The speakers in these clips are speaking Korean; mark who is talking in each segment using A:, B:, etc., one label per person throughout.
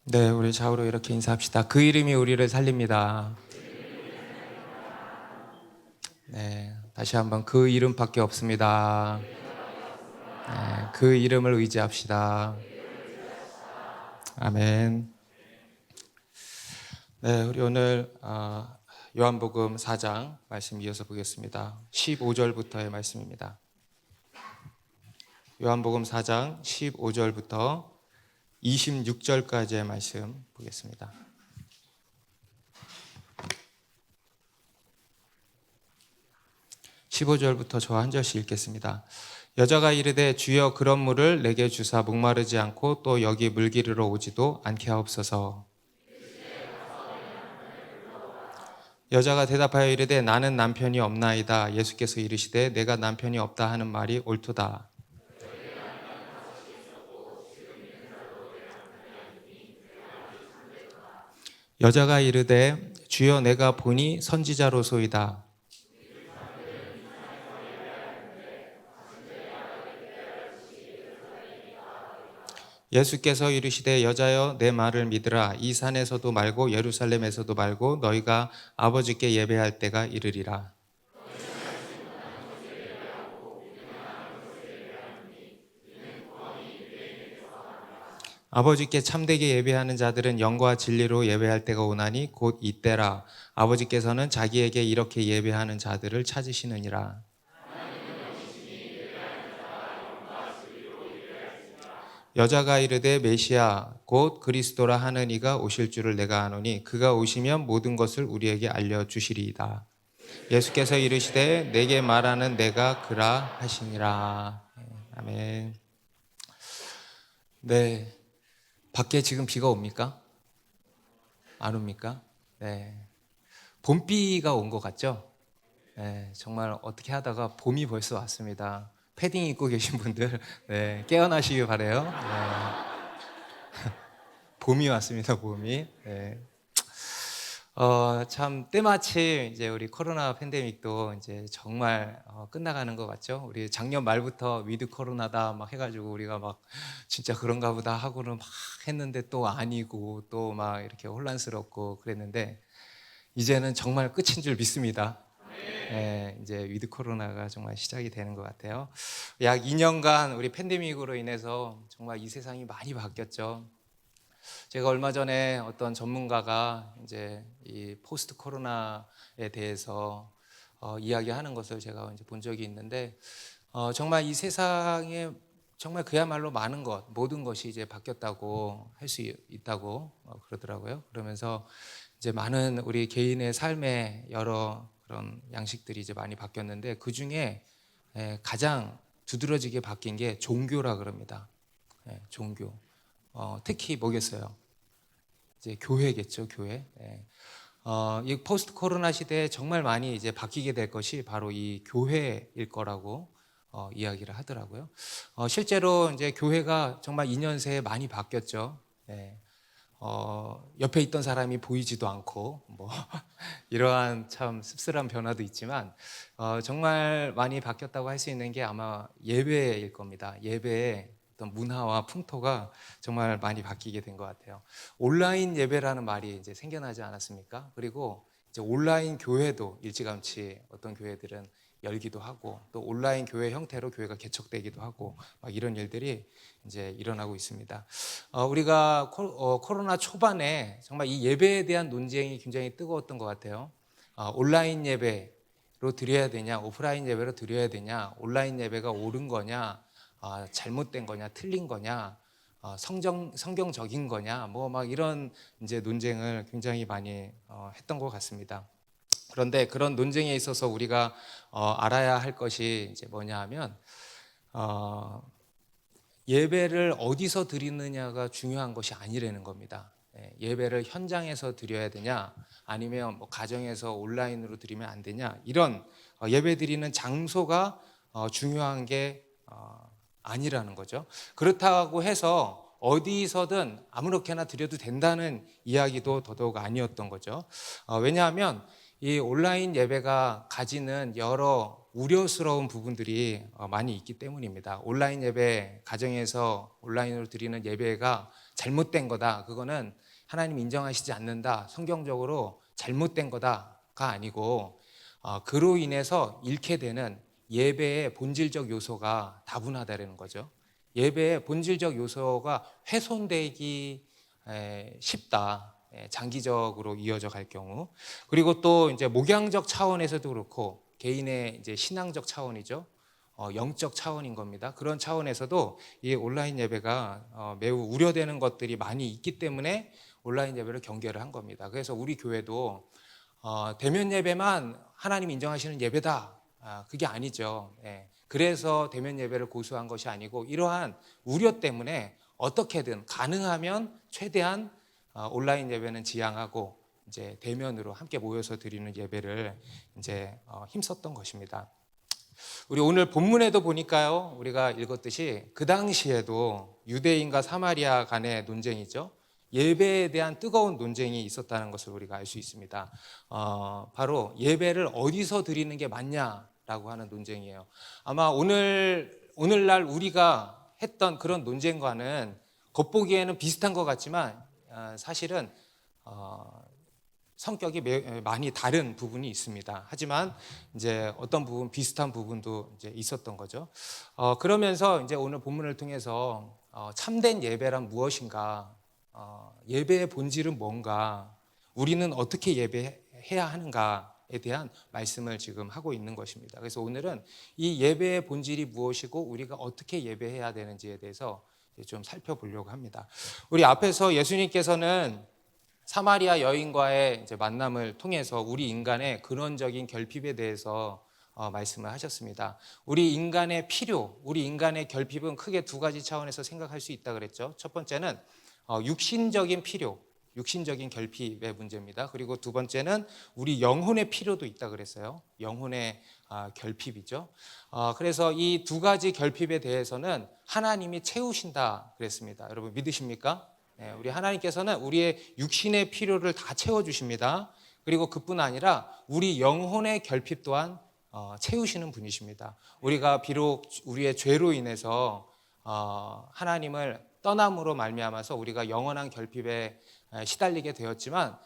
A: 네, 우리 좌우로 이렇게 인사합시다. 그 이름이 우리를 살립니다. 네, 다시 한번 그 이름밖에 없습니다. 네, 그 이름을 의지합시다. 아멘. 네, 우리 오늘 요한복음 4장 말씀 이어서 보겠습니다. 15절부터의 말씀입니다. 요한복음 4장 15절부터 26절까지의 말씀 보겠습니다. 15절부터 저 한 절씩 읽겠습니다. 여자가 이르되 주여 그런 물을 내게 주사 목마르지 않고 또 여기 물 기르러 오지도 않게 하옵소서. 여자가 대답하여 이르되 나는 남편이 없나이다. 예수께서 이르시되 내가 남편이 없다 하는 말이 옳도다. 여자가 이르되 주여 내가 보니 선지자로소이다. 예수께서 이르시되 여자여 내 말을 믿으라. 이 산에서도 말고 예루살렘에서도 말고 너희가 아버지께 예배할 때가 이르리라. 아버지께 참되게 예배하는 자들은 영과 진리로 예배할 때가 오나니 곧 이때라. 아버지께서는 자기에게 이렇게 예배하는 자들을 찾으시느니라. 여자가 이르되 메시아 곧 그리스도라 하는 이가 오실 줄을 내가 아노니 그가 오시면 모든 것을 우리에게 알려주시리이다. 예수께서 이르시되 내게 말하는 내가 그라 하시니라. 아멘. 네, 밖에 지금 비가 옵니까? 안 옵니까? 네, 봄비가 온 것 같죠? 네, 정말 어떻게 하다가 봄이 벌써 왔습니다. 패딩 입고 계신 분들 네, 깨어나시길 바래요. 네, 봄이 왔습니다. 봄이. 네. 참 때마침 이제 우리 코로나 팬데믹도 이제 정말 끝나가는 것 같죠. 우리 작년 말부터 위드 코로나다 막 해가지고 우리가 막 진짜 그런가 보다 하고는 막 했는데 또 아니고 또 막 이렇게 혼란스럽고 그랬는데 이제는 정말 끝인 줄 믿습니다. 네, 이제 위드 코로나가 정말 시작이 되는 것 같아요. 약 2년간 우리 팬데믹으로 인해서 정말 이 세상이 많이 바뀌었죠. 제가 얼마 전에 어떤 전문가가 이제 이 포스트 코로나에 대해서 이야기하는 것을 제가 이제 본 적이 있는데 정말 이 세상에 정말 그야말로 많은 것, 모든 것이 이제 바뀌었다고 할 수 있다고 그러더라고요. 그러면서 이제 많은 우리 개인의 삶의 여러 그런 양식들이 이제 많이 바뀌었는데 그 중에 가장 두드러지게 바뀐 게 종교라 그럽니다. 종교. 특히 뭐겠어요? 이제 교회겠죠, 교회. 이 포스트 코로나 시대에 정말 많이 이제 바뀌게 될 것이 바로 이 교회일 거라고 이야기를 하더라고요. 실제로 이제 교회가 정말 2년 새에 많이 바뀌었죠. 옆에 있던 사람이 보이지도 않고 뭐 이러한 참 씁쓸한 변화도 있지만 정말 많이 바뀌었다고 할 수 있는 게 아마 예배일 겁니다. 예배의 어떤 문화와 풍토가 정말 많이 바뀌게 된 것 같아요. 온라인 예배라는 말이 이제 생겨나지 않았습니까? 그리고 이제 온라인 교회도 일찌감치 어떤 교회들은 열기도 하고 또 온라인 교회 형태로 교회가 개척되기도 하고 막 이런 일들이 이제 일어나고 있습니다. 우리가 코로나 초반에 정말 이 예배에 대한 논쟁이 굉장히 뜨거웠던 것 같아요. 온라인 예배로 드려야 되냐, 오프라인 예배로 드려야 되냐, 온라인 예배가 옳은 거냐, 잘못된 거냐, 틀린 거냐, 성경적인 거냐, 뭐 막 이런 이제 논쟁을 굉장히 많이 했던 것 같습니다. 그런데 그런 논쟁에 있어서 우리가 알아야 할 것이 이제 뭐냐 하면 예배를 어디서 드리느냐가 중요한 것이 아니라는 겁니다. 예배를 현장에서 드려야 되냐 아니면 뭐 가정에서 온라인으로 드리면 안 되냐 이런 예배 드리는 장소가 중요한 게 아니라는 거죠. 그렇다고 해서 어디서든 아무렇게나 드려도 된다는 이야기도 더더욱 아니었던 거죠. 왜냐하면 이 온라인 예배가 가지는 여러 우려스러운 부분들이 많이 있기 때문입니다. 온라인 예배, 가정에서 온라인으로 드리는 예배가 잘못된 거다. 그거는 하나님 인정하시지 않는다. 성경적으로 잘못된 거다가 아니고 그로 인해서 잃게 되는 예배의 본질적 요소가 다분하다는 거죠. 예배의 본질적 요소가 훼손되기 쉽다. 장기적으로 이어져 갈 경우. 그리고 또 이제 목양적 차원에서도 그렇고 개인의 이제 신앙적 차원이죠. 영적 차원인 겁니다. 그런 차원에서도 이 온라인 예배가 매우 우려되는 것들이 많이 있기 때문에 온라인 예배를 경계를 한 겁니다. 그래서 우리 교회도 대면 예배만 하나님 인정하시는 예배다. 그게 아니죠. 그래서 대면 예배를 고수한 것이 아니고 이러한 우려 때문에 어떻게든 가능하면 최대한 온라인 예배는 지양하고 이제 대면으로 함께 모여서 드리는 예배를 이제 힘썼던 것입니다. 우리 오늘 본문에도 보니까요, 우리가 읽었듯이 그 당시에도 유대인과 사마리아 간의 논쟁이죠. 예배에 대한 뜨거운 논쟁이 있었다는 것을 우리가 알 수 있습니다. 바로 예배를 어디서 드리는 게 맞냐라고 하는 논쟁이에요. 아마 오늘날 우리가 했던 그런 논쟁과는 겉보기에는 비슷한 것 같지만 사실은 성격이 많이 다른 부분이 있습니다. 하지만 이제 어떤 부분 비슷한 부분도 이제 있었던 거죠. 그러면서 이제 오늘 본문을 통해서 참된 예배란 무엇인가, 예배의 본질은 뭔가, 우리는 어떻게 예배해야 하는가에 대한 말씀을 지금 하고 있는 것입니다. 그래서 오늘은 이 예배의 본질이 무엇이고 우리가 어떻게 예배해야 되는지에 대해서 좀 살펴보려고 합니다. 우리 앞에서 예수님께서는 사마리아 여인과의 이제 만남을 통해서 우리 인간의 근원적인 결핍에 대해서 말씀을 하셨습니다. 우리 인간의 필요, 우리 인간의 결핍은 크게 두 가지 차원에서 생각할 수 있다 그랬죠. 첫 번째는 육신적인 필요, 육신적인 결핍의 문제입니다. 그리고 두 번째는 우리 영혼의 필요도 있다 그랬어요. 영혼의 결핍이죠. 그래서 이 두 가지 결핍에 대해서는 하나님이 채우신다 그랬습니다. 여러분 믿으십니까? 우리 하나님께서는 우리의 육신의 필요를 다 채워주십니다. 그리고 그뿐 아니라 우리 영혼의 결핍 또한 채우시는 분이십니다. 우리가 비록 우리의 죄로 인해서 하나님을 떠남으로 말미암아서 우리가 영원한 결핍에 시달리게 되었지만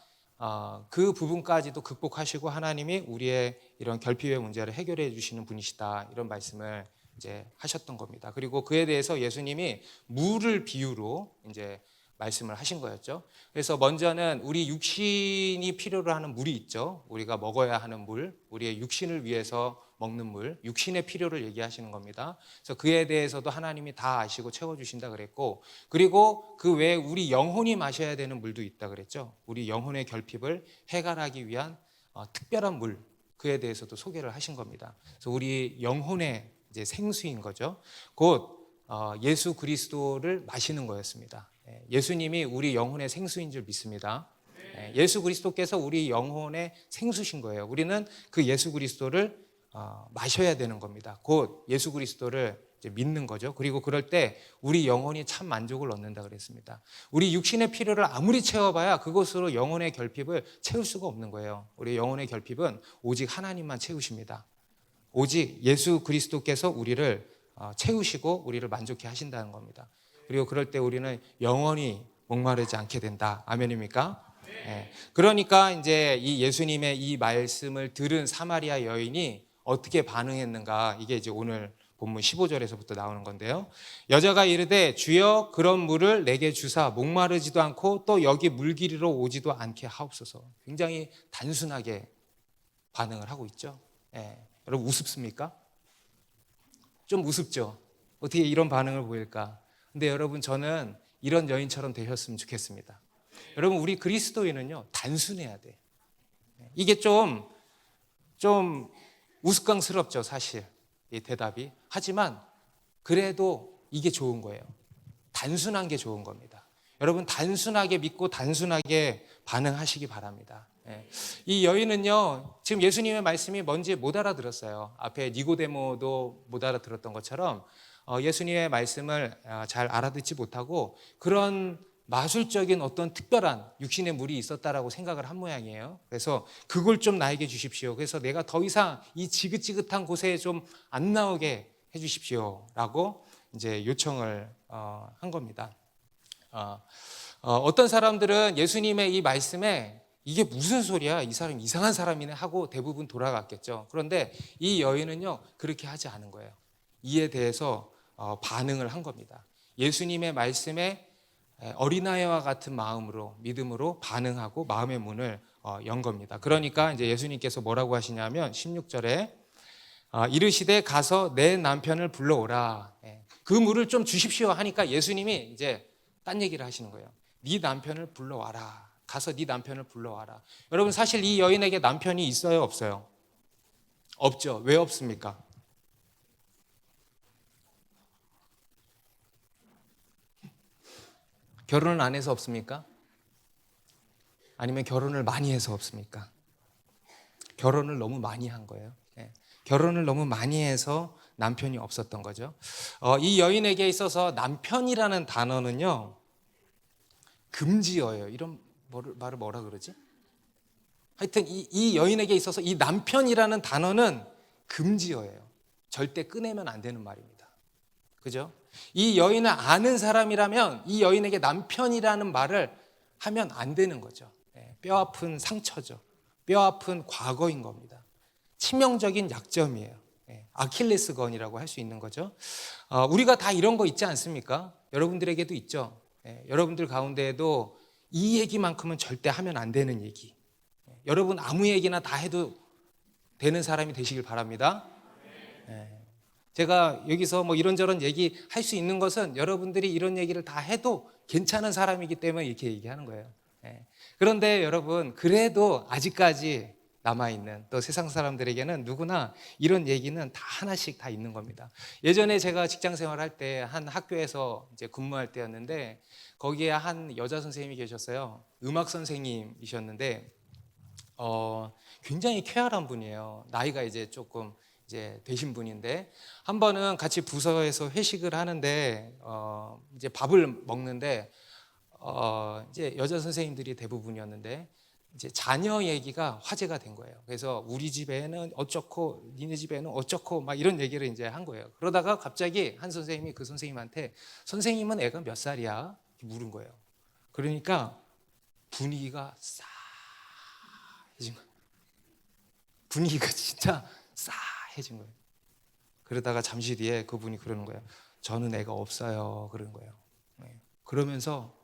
A: 그 부분까지도 극복하시고 하나님이 우리의 이런 결핍의 문제를 해결해 주시는 분이시다, 이런 말씀을 이제 하셨던 겁니다. 그리고 그에 대해서 예수님이 물을 비유로 이제 말씀을 하신 거였죠. 그래서 먼저는 우리 육신이 필요로 하는 물이 있죠. 우리가 먹어야 하는 물, 우리의 육신을 위해서 먹는 물, 육신의 필요를 얘기하시는 겁니다. 그래서 그에 대해서도 하나님이 다 아시고 채워주신다 그랬고, 그리고 그 외에 우리 영혼이 마셔야 되는 물도 있다 그랬죠. 우리 영혼의 결핍을 해결하기 위한 특별한 물, 그에 대해서도 소개를 하신 겁니다. 그래서 우리 영혼의 이제 생수인 거죠. 곧 예수 그리스도를 마시는 거였습니다. 예수님이 우리 영혼의 생수인 줄 믿습니다. 예수 그리스도께서 우리 영혼의 생수신 거예요. 우리는 그 예수 그리스도를 마셔야 되는 겁니다. 곧 예수 그리스도를 이제 믿는 거죠. 그리고 그럴 때 우리 영혼이 참 만족을 얻는다 그랬습니다. 우리 육신의 필요를 아무리 채워봐야 그것으로 영혼의 결핍을 채울 수가 없는 거예요. 우리 영혼의 결핍은 오직 하나님만 채우십니다. 오직 예수 그리스도께서 우리를 채우시고 우리를 만족해 하신다는 겁니다. 그리고 그럴 때 우리는 영원히 목마르지 않게 된다. 아멘입니까? 네. 그러니까 이제 이 예수님의 이 말씀을 들은 사마리아 여인이 어떻게 반응했는가, 이게 이제 오늘 본문 15절에서부터 나오는 건데요. 여자가 이르되 주여 그런 물을 내게 주사 목마르지도 않고 또 여기 물기르러 오지도 않게 하옵소서. 굉장히 단순하게 반응을 하고 있죠. 네. 여러분 우습습니까? 좀 우습죠. 어떻게 이런 반응을 보일까? 근데 여러분 저는 이런 여인처럼 되셨으면 좋겠습니다. 여러분 우리 그리스도인은요 단순해야 돼. 이게 좀 우스꽝스럽죠 사실 이 대답이. 하지만 그래도 이게 좋은 거예요. 단순한 게 좋은 겁니다. 여러분 단순하게 믿고 단순하게 반응하시기 바랍니다. 이 여인은요 지금 예수님의 말씀이 뭔지 못 알아들었어요. 앞에 니고데모도 못 알아들었던 것처럼 예수님의 말씀을 잘 알아듣지 못하고 그런 마술적인 어떤 특별한 육신의 물이 있었다라고 생각을 한 모양이에요. 그래서 그걸 좀 나에게 주십시오. 그래서 내가 더 이상 이 지긋지긋한 곳에 좀 안 나오게 해주십시오라고 이제 요청을 한 겁니다. 어떤 사람들은 예수님의 이 말씀에 이게 무슨 소리야? 이 사람 이상한 사람이네 하고 대부분 돌아갔겠죠. 그런데 이 여인은요, 그렇게 하지 않은 거예요. 이에 대해서 반응을 한 겁니다. 예수님의 말씀에 어린아이와 같은 마음으로, 믿음으로 반응하고 마음의 문을 연 겁니다. 그러니까 이제 예수님께서 뭐라고 하시냐면 16절에 이르시되 가서 내 남편을 불러오라. 그 물을 좀 주십시오 하니까 예수님이 이제 딴 얘기를 하시는 거예요. 네 남편을 불러와라. 가서 네 남편을 불러와라. 여러분, 사실 이 여인에게 남편이 있어요, 없어요? 없죠. 왜 없습니까? 결혼을 안 해서 없습니까? 아니면 결혼을 많이 해서 없습니까? 결혼을 너무 많이 한 거예요. 결혼을 너무 많이 해서 남편이 없었던 거죠. 이 여인에게 있어서 남편이라는 단어는요, 금지어예요. 이런 말을 뭐라 그러지? 하여튼 이 여인에게 있어서 이 남편이라는 단어는 금지어예요. 절대 꺼내면 안 되는 말입니다. 그죠? 이 여인을 아는 사람이라면 이 여인에게 남편이라는 말을 하면 안 되는 거죠. 뼈아픈 상처죠. 뼈아픈 과거인 겁니다. 치명적인 약점이에요. 아킬레스건이라고 할 수 있는 거죠. 우리가 다 이런 거 있지 않습니까? 여러분들에게도 있죠. 여러분들 가운데에도 이 얘기만큼은 절대 하면 안 되는 얘기. 여러분 아무 얘기나 다 해도 되는 사람이 되시길 바랍니다. 제가 여기서 뭐 이런저런 얘기 할 수 있는 것은 여러분들이 이런 얘기를 다 해도 괜찮은 사람이기 때문에 이렇게 얘기하는 거예요. 그런데 여러분, 그래도 아직까지 남아있는 또 세상 사람들에게는 누구나 이런 얘기는 다 하나씩 다 있는 겁니다. 예전에 제가 직장 생활할 때 한 학교에서 이제 근무할 때였는데 거기에 한 여자 선생님이 계셨어요. 음악 선생님이셨는데 굉장히 쾌활한 분이에요. 나이가 이제 조금 이제 되신 분인데 한 번은 같이 부서에서 회식을 하는데 이제 밥을 먹는데 이제 여자 선생님들이 대부분이었는데 이제 자녀 얘기가 화제가 된 거예요. 그래서 우리 집에는 어쩌고 니네 집에는 어쩌고 막 이런 얘기를 이제 한 거예요. 그러다가 갑자기 한 선생님이 그 선생님한테 선생님은 애가 몇 살이야? 이렇게 물은 거예요. 그러니까 분위기가 싸해진 거예요. 분위기가 진짜 싸해진 거예요. 그러다가 잠시 뒤에 그분이 그러는 거예요. 저는 애가 없어요. 그러는 거예요. 그러면서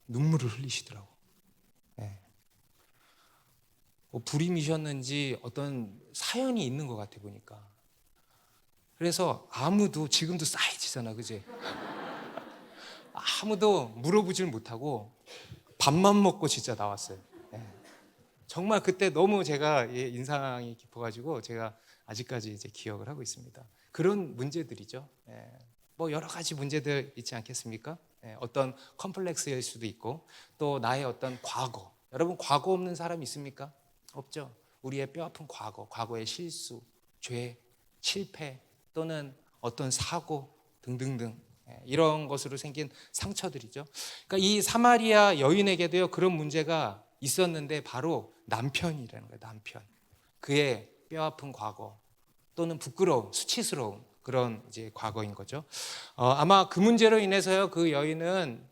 A: 눈물을 흘리시더라고. 불임이셨는지 어떤 사연이 있는 것 같아 보니까. 그래서 아무도 지금도 싸해지잖아, 그지? 아무도 물어보질 못하고 밥만 먹고 진짜 나왔어요. 정말 그때 너무 제가 인상이 깊어가지고 제가 아직까지 이제 기억을 하고 있습니다. 그런 문제들이죠. 뭐 여러 가지 문제들 있지 않겠습니까? 어떤 컴플렉스일 수도 있고 또 나의 어떤 과거. 여러분 과거 없는 사람 있습니까? 없죠. 우리의 뼈아픈 과거, 과거의 실수, 죄, 실패 또는 어떤 사고 등등등 이런 것으로 생긴 상처들이죠. 그러니까 이 사마리아 여인에게도요 그런 문제가 있었는데 바로 남편이라는 거예요. 남편. 그의 뼈아픈 과거 또는 부끄러움, 수치스러움 그런 이제 과거인 거죠. 아마 그 문제로 인해서요 그 여인은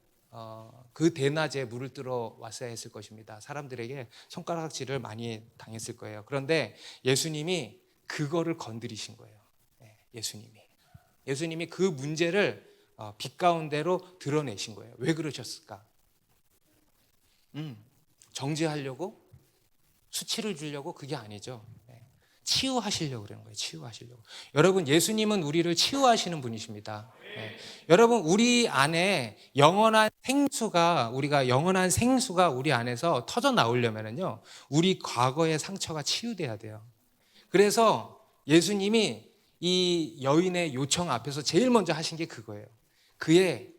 A: 그 대낮에 물을 뜨러 왔어야 했을 것입니다. 사람들에게 손가락질을 많이 당했을 거예요. 그런데 예수님이 그거를 건드리신 거예요. 예수님이 그 문제를 빛 가운데로 드러내신 거예요. 왜 그러셨을까? 정죄하려고? 수치를 주려고? 그게 아니죠. 치유하시려고 그러는 거예요. 치유하시려고. 여러분 예수님은 우리를 치유하시는 분이십니다. 여러분 우리 안에 우리가 영원한 생수가 우리 안에서 터져 나오려면요 우리 과거의 상처가 치유돼야 돼요. 그래서 예수님이 이 여인의 요청 앞에서 제일 먼저 하신 게 그거예요. 그의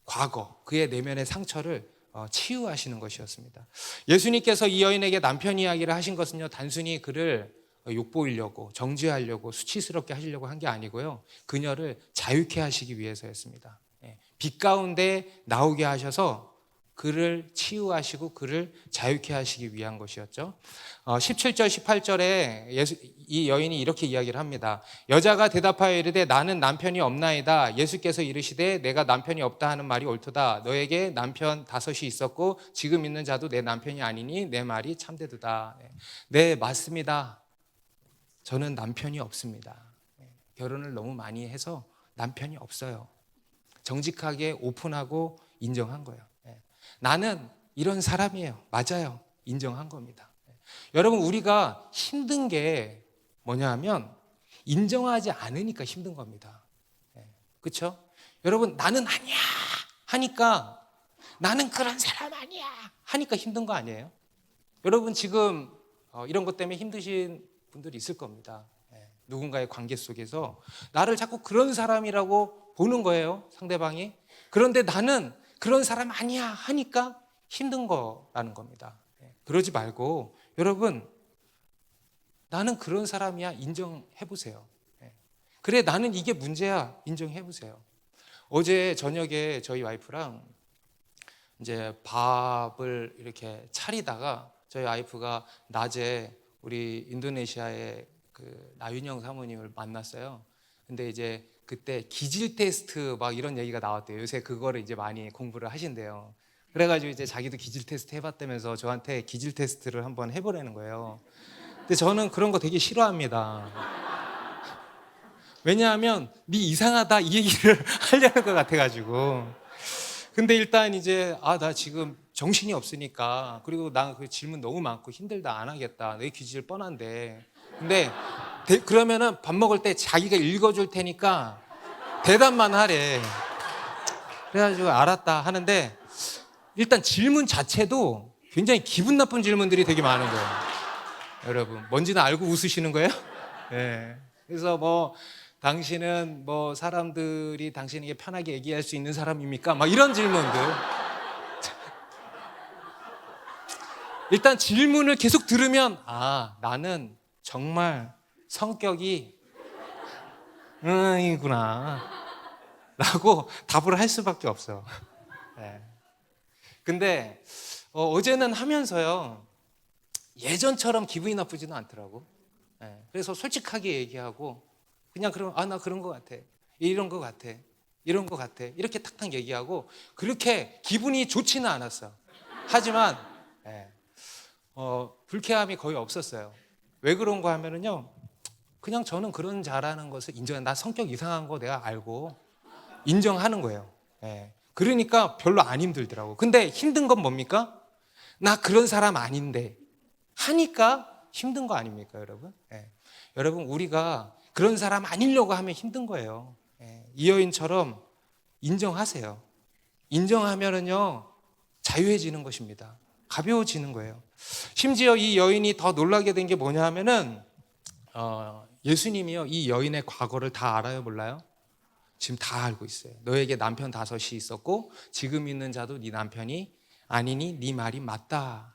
A: 과거, 그의 내면의 상처를 치유하시는 것이었습니다. 예수님께서 이 여인에게 남편 이야기를 하신 것은요 단순히 그를 욕보이려고 정죄하려고 수치스럽게 하시려고 한 게 아니고요 그녀를 자유케 하시기 위해서였습니다. 빛 가운데 나오게 하셔서 그를 치유하시고 그를 자유케 하시기 위한 것이었죠. 17절 18절에 이 여인이 이렇게 이야기를 합니다. 여자가 대답하여 이르되 나는 남편이 없나이다. 예수께서 이르시되 내가 남편이 없다 하는 말이 옳도다. 너에게 남편 5이 있었고 지금 있는 자도 내 남편이 아니니 내 말이 참되도다. 네, 맞습니다. 저는 남편이 없습니다. 결혼을 너무 많이 해서 남편이 없어요. 정직하게 오픈하고 인정한 거예요. 나는 이런 사람이에요. 맞아요. 인정한 겁니다. 여러분, 우리가 힘든 게 뭐냐 하면 인정하지 않으니까 힘든 겁니다. 그렇죠? 여러분, 나는 아니야 하니까, 나는 그런 사람 아니야 하니까 힘든 거 아니에요? 여러분, 지금 이런 것 때문에 힘드신 분들이 있을 겁니다. 누군가의 관계 속에서 나를 자꾸 그런 사람이라고 보는 거예요, 상대방이. 그런데 나는 그런 사람 아니야 하니까 힘든 거라는 겁니다. 그러지 말고 여러분, 나는 그런 사람이야 인정해 보세요. 그래, 나는 이게 문제야 인정해 보세요. 어제 저녁에 저희 와이프랑 이제 밥을 이렇게 차리다가 저희 와이프가 낮에 우리 인도네시아의 그 나윤영 사모님을 만났어요. 근데 이제 그때 기질 테스트 막 이런 얘기가 나왔대요. 요새 그거를 이제 많이 공부를 하신대요. 그래가지고 이제 자기도 기질 테스트 해봤다면서 저한테 기질 테스트를 한번 해보라는 거예요. 근데 저는 그런 거 되게 싫어합니다. 왜냐하면 네 이상하다 이 얘기를 하려는 것 같아가지고. 근데 일단 이제 나 지금 정신이 없으니까, 그리고 나 그 질문 너무 많고 힘들다 안 하겠다. 내 기질 뻔한데. 근데 그러면은 밥 먹을 때 자기가 읽어줄 테니까 대답만 하래. 그래가지고 알았다 하는데, 일단 질문 자체도 굉장히 기분 나쁜 질문들이 되게 많은 거예요. 여러분, 뭔지는 알고 웃으시는 거예요? 네. 그래서 뭐 당신은 뭐 사람들이 당신에게 편하게 얘기할 수 있는 사람입니까? 막 이런 질문들. 일단 질문을 계속 들으면 나는 정말 성격이 이구나 라고 답을 할 수밖에 없어. 네. 근데 어제는 하면서요, 예전처럼 기분이 나쁘지는 않더라고. 네. 그래서 솔직하게 얘기하고 그냥 나 그런 거 같아, 이런 거 같아, 이런 거 같아, 이렇게 탁탁 얘기하고, 그렇게 기분이 좋지는 않았어. 하지만 불쾌함이 거의 없었어요. 왜 그런가 하면은요, 그냥 저는 그런 잘하는 것을 인정해. 나 성격 이상한 거 내가 알고 인정하는 거예요. 그러니까 별로 안 힘들더라고. 근데 힘든 건 뭡니까? 나 그런 사람 아닌데 하니까 힘든 거 아닙니까, 여러분? 여러분, 우리가 그런 사람 아니려고 하면 힘든 거예요. 이 여인처럼 인정하세요. 인정하면은요, 자유해지는 것입니다. 가벼워지는 거예요. 심지어 이 여인이 더 놀라게 된 게 뭐냐 하면은 예수님이요, 이 여인의 과거를 다 알아요, 몰라요? 지금 다 알고 있어요. 너에게 남편 5이 있었고 지금 있는 자도 네 남편이 아니니 네 말이 맞다.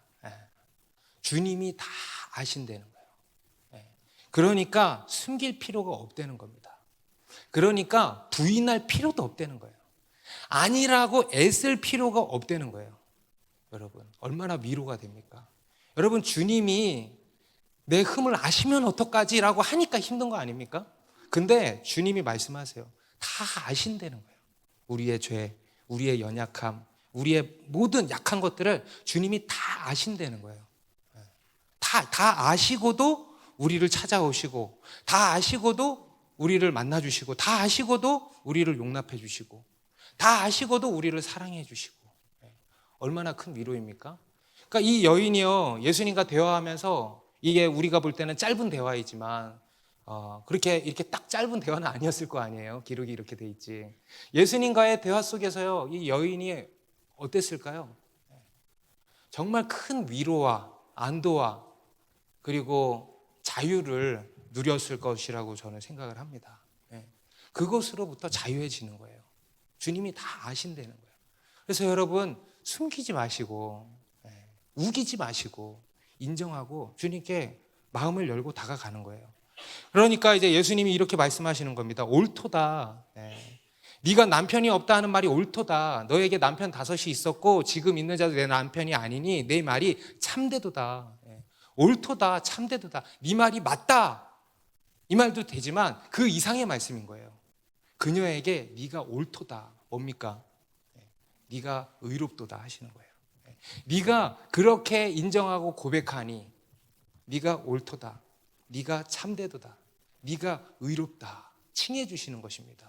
A: 주님이 다 아신다는 거예요. 그러니까 숨길 필요가 없다는 겁니다. 그러니까 부인할 필요도 없다는 거예요. 아니라고 애쓸 필요가 없다는 거예요. 여러분, 얼마나 위로가 됩니까? 여러분, 주님이 내 흠을 아시면 어떡하지라고 하니까 힘든 거 아닙니까? 근데 주님이 말씀하세요. 다 아신다는 거예요. 우리의 죄, 우리의 연약함, 우리의 모든 약한 것들을 주님이 다 아신다는 거예요. 다 아시고도 우리를 찾아오시고, 다 아시고도 우리를 만나주시고, 다 아시고도 우리를 용납해 주시고, 다 아시고도 우리를 사랑해 주시고. 얼마나 큰 위로입니까? 그러니까 이 여인이요, 예수님과 대화하면서, 이게 우리가 볼 때는 짧은 대화이지만 그렇게 이렇게 딱 짧은 대화는 아니었을 거 아니에요. 기록이 이렇게 돼 있지. 예수님과의 대화 속에서요, 이 여인이 어땠을까요? 정말 큰 위로와 안도와 그리고 자유를 누렸을 것이라고 저는 생각을 합니다. 그것으로부터 자유해지는 거예요. 주님이 다 아신다는 거예요. 그래서 여러분, 숨기지 마시고 우기지 마시고 인정하고 주님께 마음을 열고 다가가는 거예요. 그러니까 이제 예수님이 이렇게 말씀하시는 겁니다. 옳도다. 네가 남편이 없다 하는 말이 옳도다. 너에게 남편 5이 있었고 지금 있는 자도 내 남편이 아니니 내 말이 참되도다. 옳도다, 참되도다. 네 말이 맞다. 이 말도 되지만 그 이상의 말씀인 거예요. 그녀에게 네가 옳도다. 뭡니까? 네가 의롭도다 하시는 거예요. 네가 그렇게 인정하고 고백하니 네가 옳도다. 네가 참되도다. 네가 의롭다. 칭해 주시는 것입니다.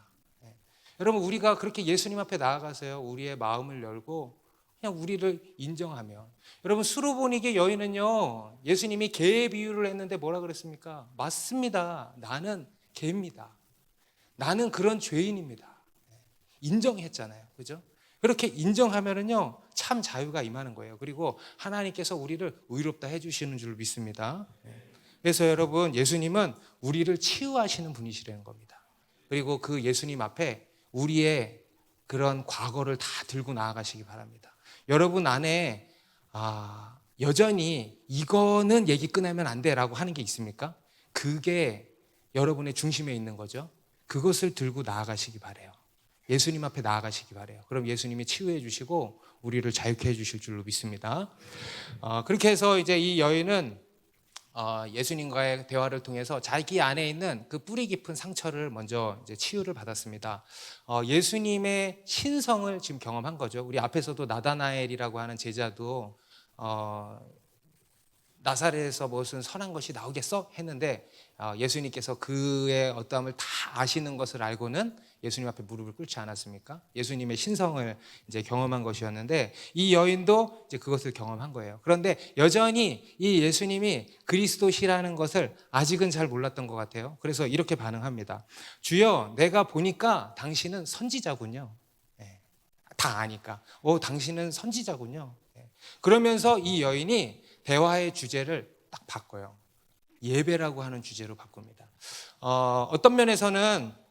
A: 여러분, 우리가 그렇게 예수님 앞에 나아가서요, 우리의 마음을 열고 그냥 우리를 인정하면, 여러분, 수로보니게 여인은요, 예수님이 개의 비유를 했는데 뭐라 그랬습니까? 맞습니다. 나는 개입니다. 나는 그런 죄인입니다. 인정했잖아요. 그죠? 그렇게 인정하면은요, 참 자유가 임하는 거예요. 그리고 하나님께서 우리를 의롭다 해주시는 줄 믿습니다. 그래서 여러분, 예수님은 우리를 치유하시는 분이시라는 겁니다. 그리고 그 예수님 앞에 우리의 그런 과거를 다 들고 나아가시기 바랍니다. 여러분 안에 여전히 이거는 얘기 꺼내면 안 돼라고 하는 게 있습니까? 그게 여러분의 중심에 있는 거죠. 그것을 들고 나아가시기 바래요. 예수님 앞에 나아가시기 바래요. 그럼 예수님이 치유해 주시고 우리를 자유케 해 주실 줄로 믿습니다. 그렇게 해서 이제 이 여인은 예수님과의 대화를 통해서 자기 안에 있는 그 뿌리 깊은 상처를 먼저 이제 치유를 받았습니다. 예수님의 신성을 지금 경험한 거죠. 우리 앞에서도 나다나엘이라고 하는 제자도 나사렛에서 무슨 선한 것이 나오겠어? 했는데 예수님께서 그의 어떠함을 다 아시는 것을 알고는 예수님 앞에 무릎을 꿇지 않았습니까? 예수님의 신성을 이제 경험한 것이었는데 이 여인도 이제 그것을 경험한 거예요. 그런데 여전히 이 예수님이 그리스도시라는 것을 아직은 잘 몰랐던 것 같아요. 그래서 이렇게 반응합니다. 주여, 내가 보니까 당신은 선지자군요. 다 아니까. 당신은 선지자군요. 그러면서 이 여인이 대화의 주제를 딱 바꿔요. 예배라고 하는 주제로 바꿉니다. 어떤 면에서는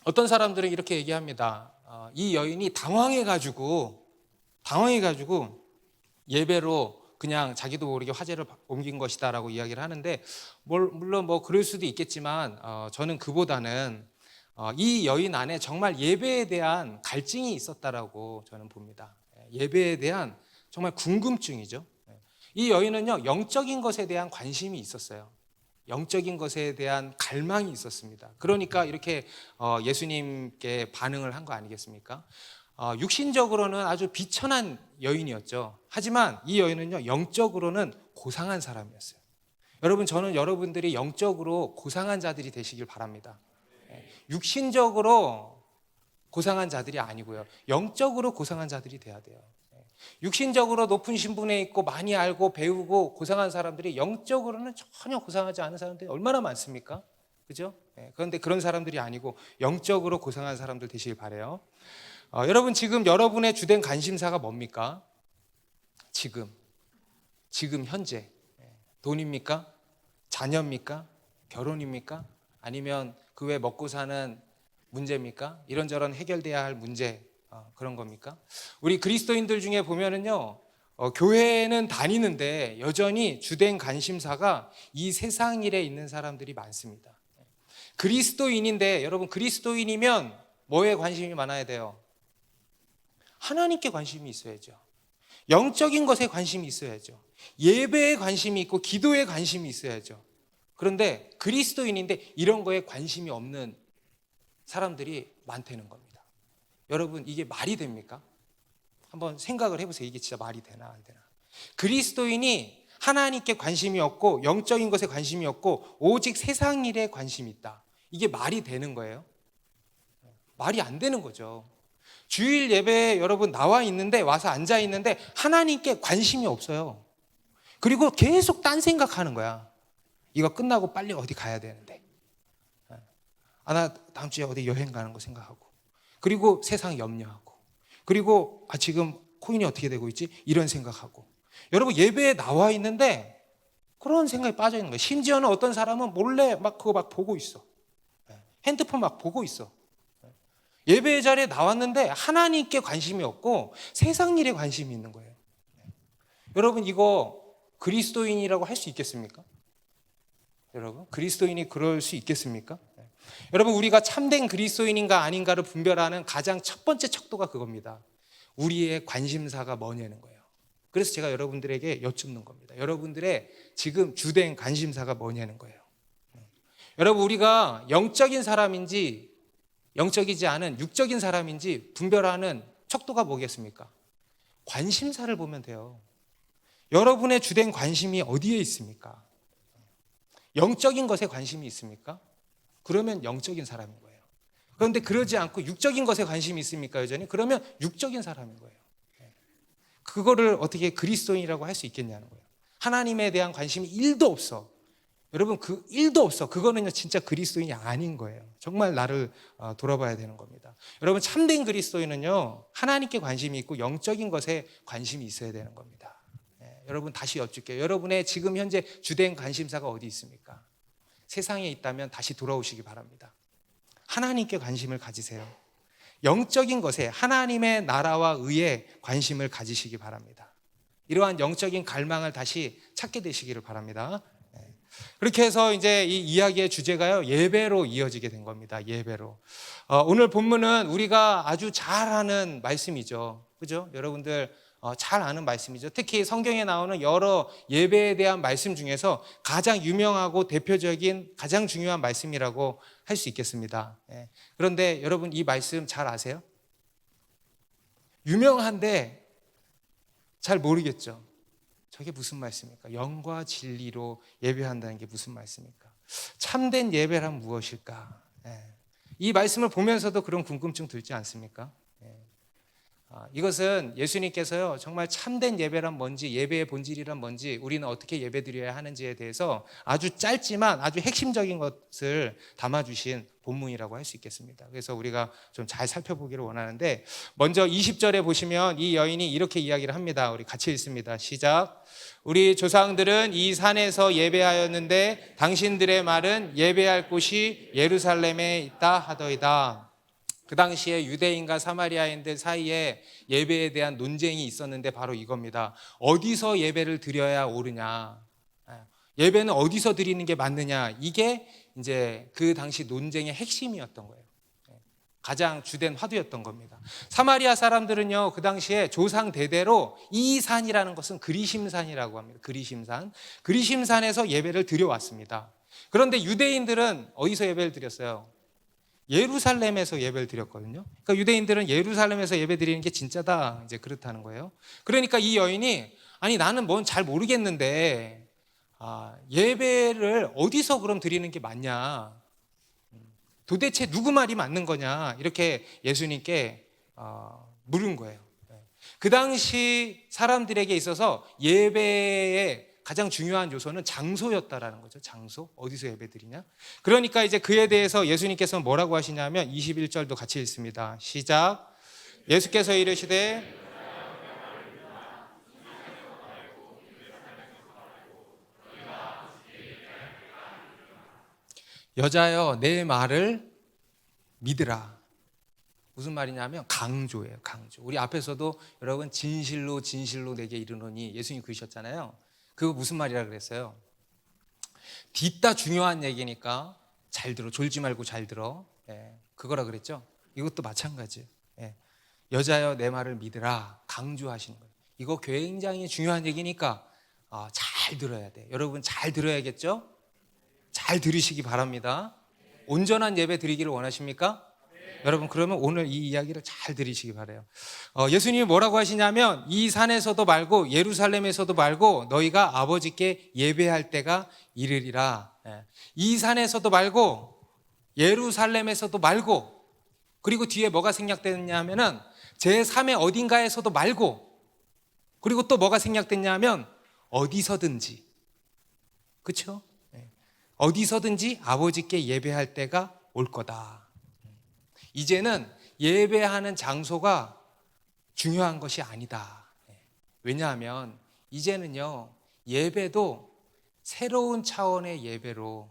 A: 어떤 사람들은 이렇게 얘기합니다. 이 여인이 당황해가지고 예배로 그냥 자기도 모르게 화제를 옮긴 것이다라고 이야기를 하는데, 물론 뭐 그럴 수도 있겠지만 저는 그보다는 이 여인 안에 정말 예배에 대한 갈증이 있었다라고 저는 봅니다. 예배에 대한 정말 궁금증이죠. 이 여인은요, 영적인 것에 대한 관심이 있었어요. 영적인 것에 대한 갈망이 있었습니다. 그러니까 이렇게 예수님께 반응을 한 거 아니겠습니까? 육신적으로는 아주 비천한 여인이었죠. 하지만 이 여인은요, 영적으로는 고상한 사람이었어요. 여러분, 저는 여러분들이 영적으로 고상한 자들이 되시길 바랍니다. 육신적으로 고상한 자들이 아니고요, 영적으로 고상한 자들이 돼야 돼요. 육신적으로 높은 신분에 있고 많이 알고 배우고 고상한 사람들이 영적으로는 전혀 고상하지 않은 사람들이 얼마나 많습니까? 그죠? 그런데 그런 사람들이 아니고 영적으로 고상한 사람들 되시길 바라요. 여러분, 지금 여러분의 주된 관심사가 뭡니까? 지금 현재 돈입니까? 자녀입니까? 결혼입니까? 아니면 그 외 먹고 사는 문제입니까? 이런저런 해결돼야 할 문제, 그런 겁니까? 우리 그리스도인들 중에 보면은요, 교회는 다니는데 여전히 주된 관심사가 이 세상 일에 있는 사람들이 많습니다. 그리스도인인데, 여러분, 그리스도인이면 뭐에 관심이 많아야 돼요? 하나님께 관심이 있어야죠. 영적인 것에 관심이 있어야죠. 예배에 관심이 있고 기도에 관심이 있어야죠. 그런데 그리스도인인데 이런 거에 관심이 없는 사람들이 많다는 겁니다. 여러분, 이게 말이 됩니까? 한번 생각을 해보세요. 이게 진짜 말이 되나 안 되나? 그리스도인이 하나님께 관심이 없고 영적인 것에 관심이 없고 오직 세상 일에 관심이 있다. 이게 말이 되는 거예요? 말이 안 되는 거죠. 주일 예배에 여러분 나와 있는데, 와서 앉아 있는데 하나님께 관심이 없어요. 그리고 계속 딴 생각하는 거야. 이거 끝나고 빨리 어디 가야 되는데, 나 다음 주에 어디 여행 가는 거 생각하고, 그리고 세상 염려하고, 그리고 지금 코인이 어떻게 되고 있지? 이런 생각하고. 여러분, 예배에 나와 있는데 그런 생각이 빠져 있는 거예요. 심지어는 어떤 사람은 몰래 막 그거 막 보고 있어. 핸드폰 막 보고 있어. 예배 자리에 나왔는데 하나님께 관심이 없고 세상 일에 관심이 있는 거예요. 여러분, 이거 그리스도인이라고 할 수 있겠습니까? 여러분, 그리스도인이 그럴 수 있겠습니까?
B: 여러분, 우리가 참된 그리스도인인가 아닌가를 분별하는 가장 첫 번째 척도가 그겁니다. 우리의 관심사가 뭐냐는 거예요. 그래서 제가 여러분들에게 여쭙는 겁니다. 여러분들의 지금 주된 관심사가 뭐냐는 거예요. 여러분, 우리가 영적인 사람인지 영적이지 않은 육적인 사람인지 분별하는 척도가 뭐겠습니까? 관심사를 보면 돼요. 여러분의 주된 관심이 어디에 있습니까? 영적인 것에 관심이 있습니까? 그러면 영적인 사람인 거예요. 그런데 그러지 않고 육적인 것에 관심이 있습니까, 여전히? 그러면 육적인 사람인 거예요. 그거를 어떻게 그리스도인이라고 할 수 있겠냐는 거예요. 하나님에 대한 관심이 1도 없어. 여러분, 그 1도 없어. 그거는요 진짜 그리스도인이 아닌 거예요. 정말 나를 돌아봐야 되는 겁니다. 여러분, 참된 그리스도인은요 하나님께 관심이 있고 영적인 것에 관심이 있어야 되는 겁니다. 여러분, 다시 여쭙게요. 여러분의 지금 현재 주된 관심사가 어디 있습니까? 세상에 있다면 다시 돌아오시기 바랍니다. 하나님께 관심을 가지세요. 영적인 것에 하나님의 나라와 의에 관심을 가지시기 바랍니다. 이러한 영적인 갈망을 다시 찾게 되시기를 바랍니다. 그렇게 해서 이제 이 이야기의 주제가요 예배로 이어지게 된 겁니다. 예배로. 오늘 본문은 우리가 아주 잘 아는 말씀이죠. 그죠? 여러분들 잘 아는 말씀이죠. 특히 성경에 나오는 여러 예배에 대한 말씀 중에서 가장 유명하고 대표적인 가장 중요한 말씀이라고 할 수 있겠습니다. 그런데 여러분, 이 말씀 잘 아세요? 유명한데 잘 모르겠죠. 저게 무슨 말씀입니까? 영과 진리로 예배한다는 게 무슨 말씀입니까? 참된 예배란 무엇일까? 이 말씀을 보면서도 그런 궁금증 들지 않습니까? 이것은 예수님께서요 정말 참된 예배란 뭔지, 예배의 본질이란 뭔지, 우리는 어떻게 예배드려야 하는지에 대해서 아주 짧지만 아주 핵심적인 것을 담아주신 본문이라고 할 수 있겠습니다. 그래서 우리가 좀 잘 살펴보기를 원하는데, 먼저 20절에 보시면 이 여인이 이렇게 이야기를 합니다. 우리 같이 읽습니다. 시작. 우리 조상들은 이 산에서 예배하였는데 당신들의 말은 예배할 곳이 예루살렘에 있다 하더이다. 그 당시에 유대인과 사마리아인들 사이에 예배에 대한 논쟁이 있었는데 바로 이겁니다. 어디서 예배를 드려야 옳으냐, 예배는 어디서 드리는 게 맞느냐, 이게 이제 그 당시 논쟁의 핵심이었던 거예요. 가장 주된 화두였던 겁니다. 사마리아 사람들은요 그 당시에 조상 대대로 이 산이라는 것은 그리심산이라고 합니다. 그리심산에서 예배를 드려왔습니다. 그런데 유대인들은 어디서 예배를 드렸어요? 예루살렘에서 예배를 드렸거든요. 그러니까 유대인들은 예루살렘에서 예배 드리는 게 진짜다, 이제 그렇다는 거예요. 그러니까 이 여인이, 아니 나는 뭔 잘 모르겠는데 예배를 어디서 그럼 드리는 게 맞냐, 도대체 누구 말이 맞는 거냐, 이렇게 예수님께 물은 거예요. 그 당시 사람들에게 있어서 예배의 가장 중요한 요소는 장소였다라는 거죠. 장소, 어디서 예배드리냐. 그러니까 이제 그에 대해서 예수님께서 뭐라고 하시냐면 21절도 같이 읽습니다. 시작. 예수께서 이르시되 여자여 내 말을 믿으라. 무슨 말이냐면 강조예요. 강조. 우리 앞에서도 여러분 진실로 진실로 내게 이르노니 예수님 그러셨잖아요. 그거 무슨 말이라 그랬어요? 뒤따 중요한 얘기니까 잘 들어, 졸지 말고 잘 들어. 그거라 그랬죠. 이것도 마찬가지예요. 여자여 내 말을 믿으라, 강조하시는 거예요. 이거 굉장히 중요한 얘기니까 잘 들어야 돼. 여러분 잘 들어야겠죠? 잘 들으시기 바랍니다. 온전한 예배 드리기를 원하십니까? 여러분, 그러면 오늘 이 이야기를 잘 들으시기 바라요. 예수님이 뭐라고 하시냐면 이 산에서도 말고 예루살렘에서도 말고 너희가 아버지께 예배할 때가 이르리라. 이 산에서도 말고 예루살렘에서도 말고, 그리고 뒤에 뭐가 생략되느냐 하면은 제3의 어딘가에서도 말고, 그리고 또 뭐가 생략됐냐면 어디서든지. 그렇죠? 어디서든지 아버지께 예배할 때가 올 거다. 이제는 예배하는 장소가 중요한 것이 아니다. 왜냐하면 이제는요 예배도 새로운 차원의 예배로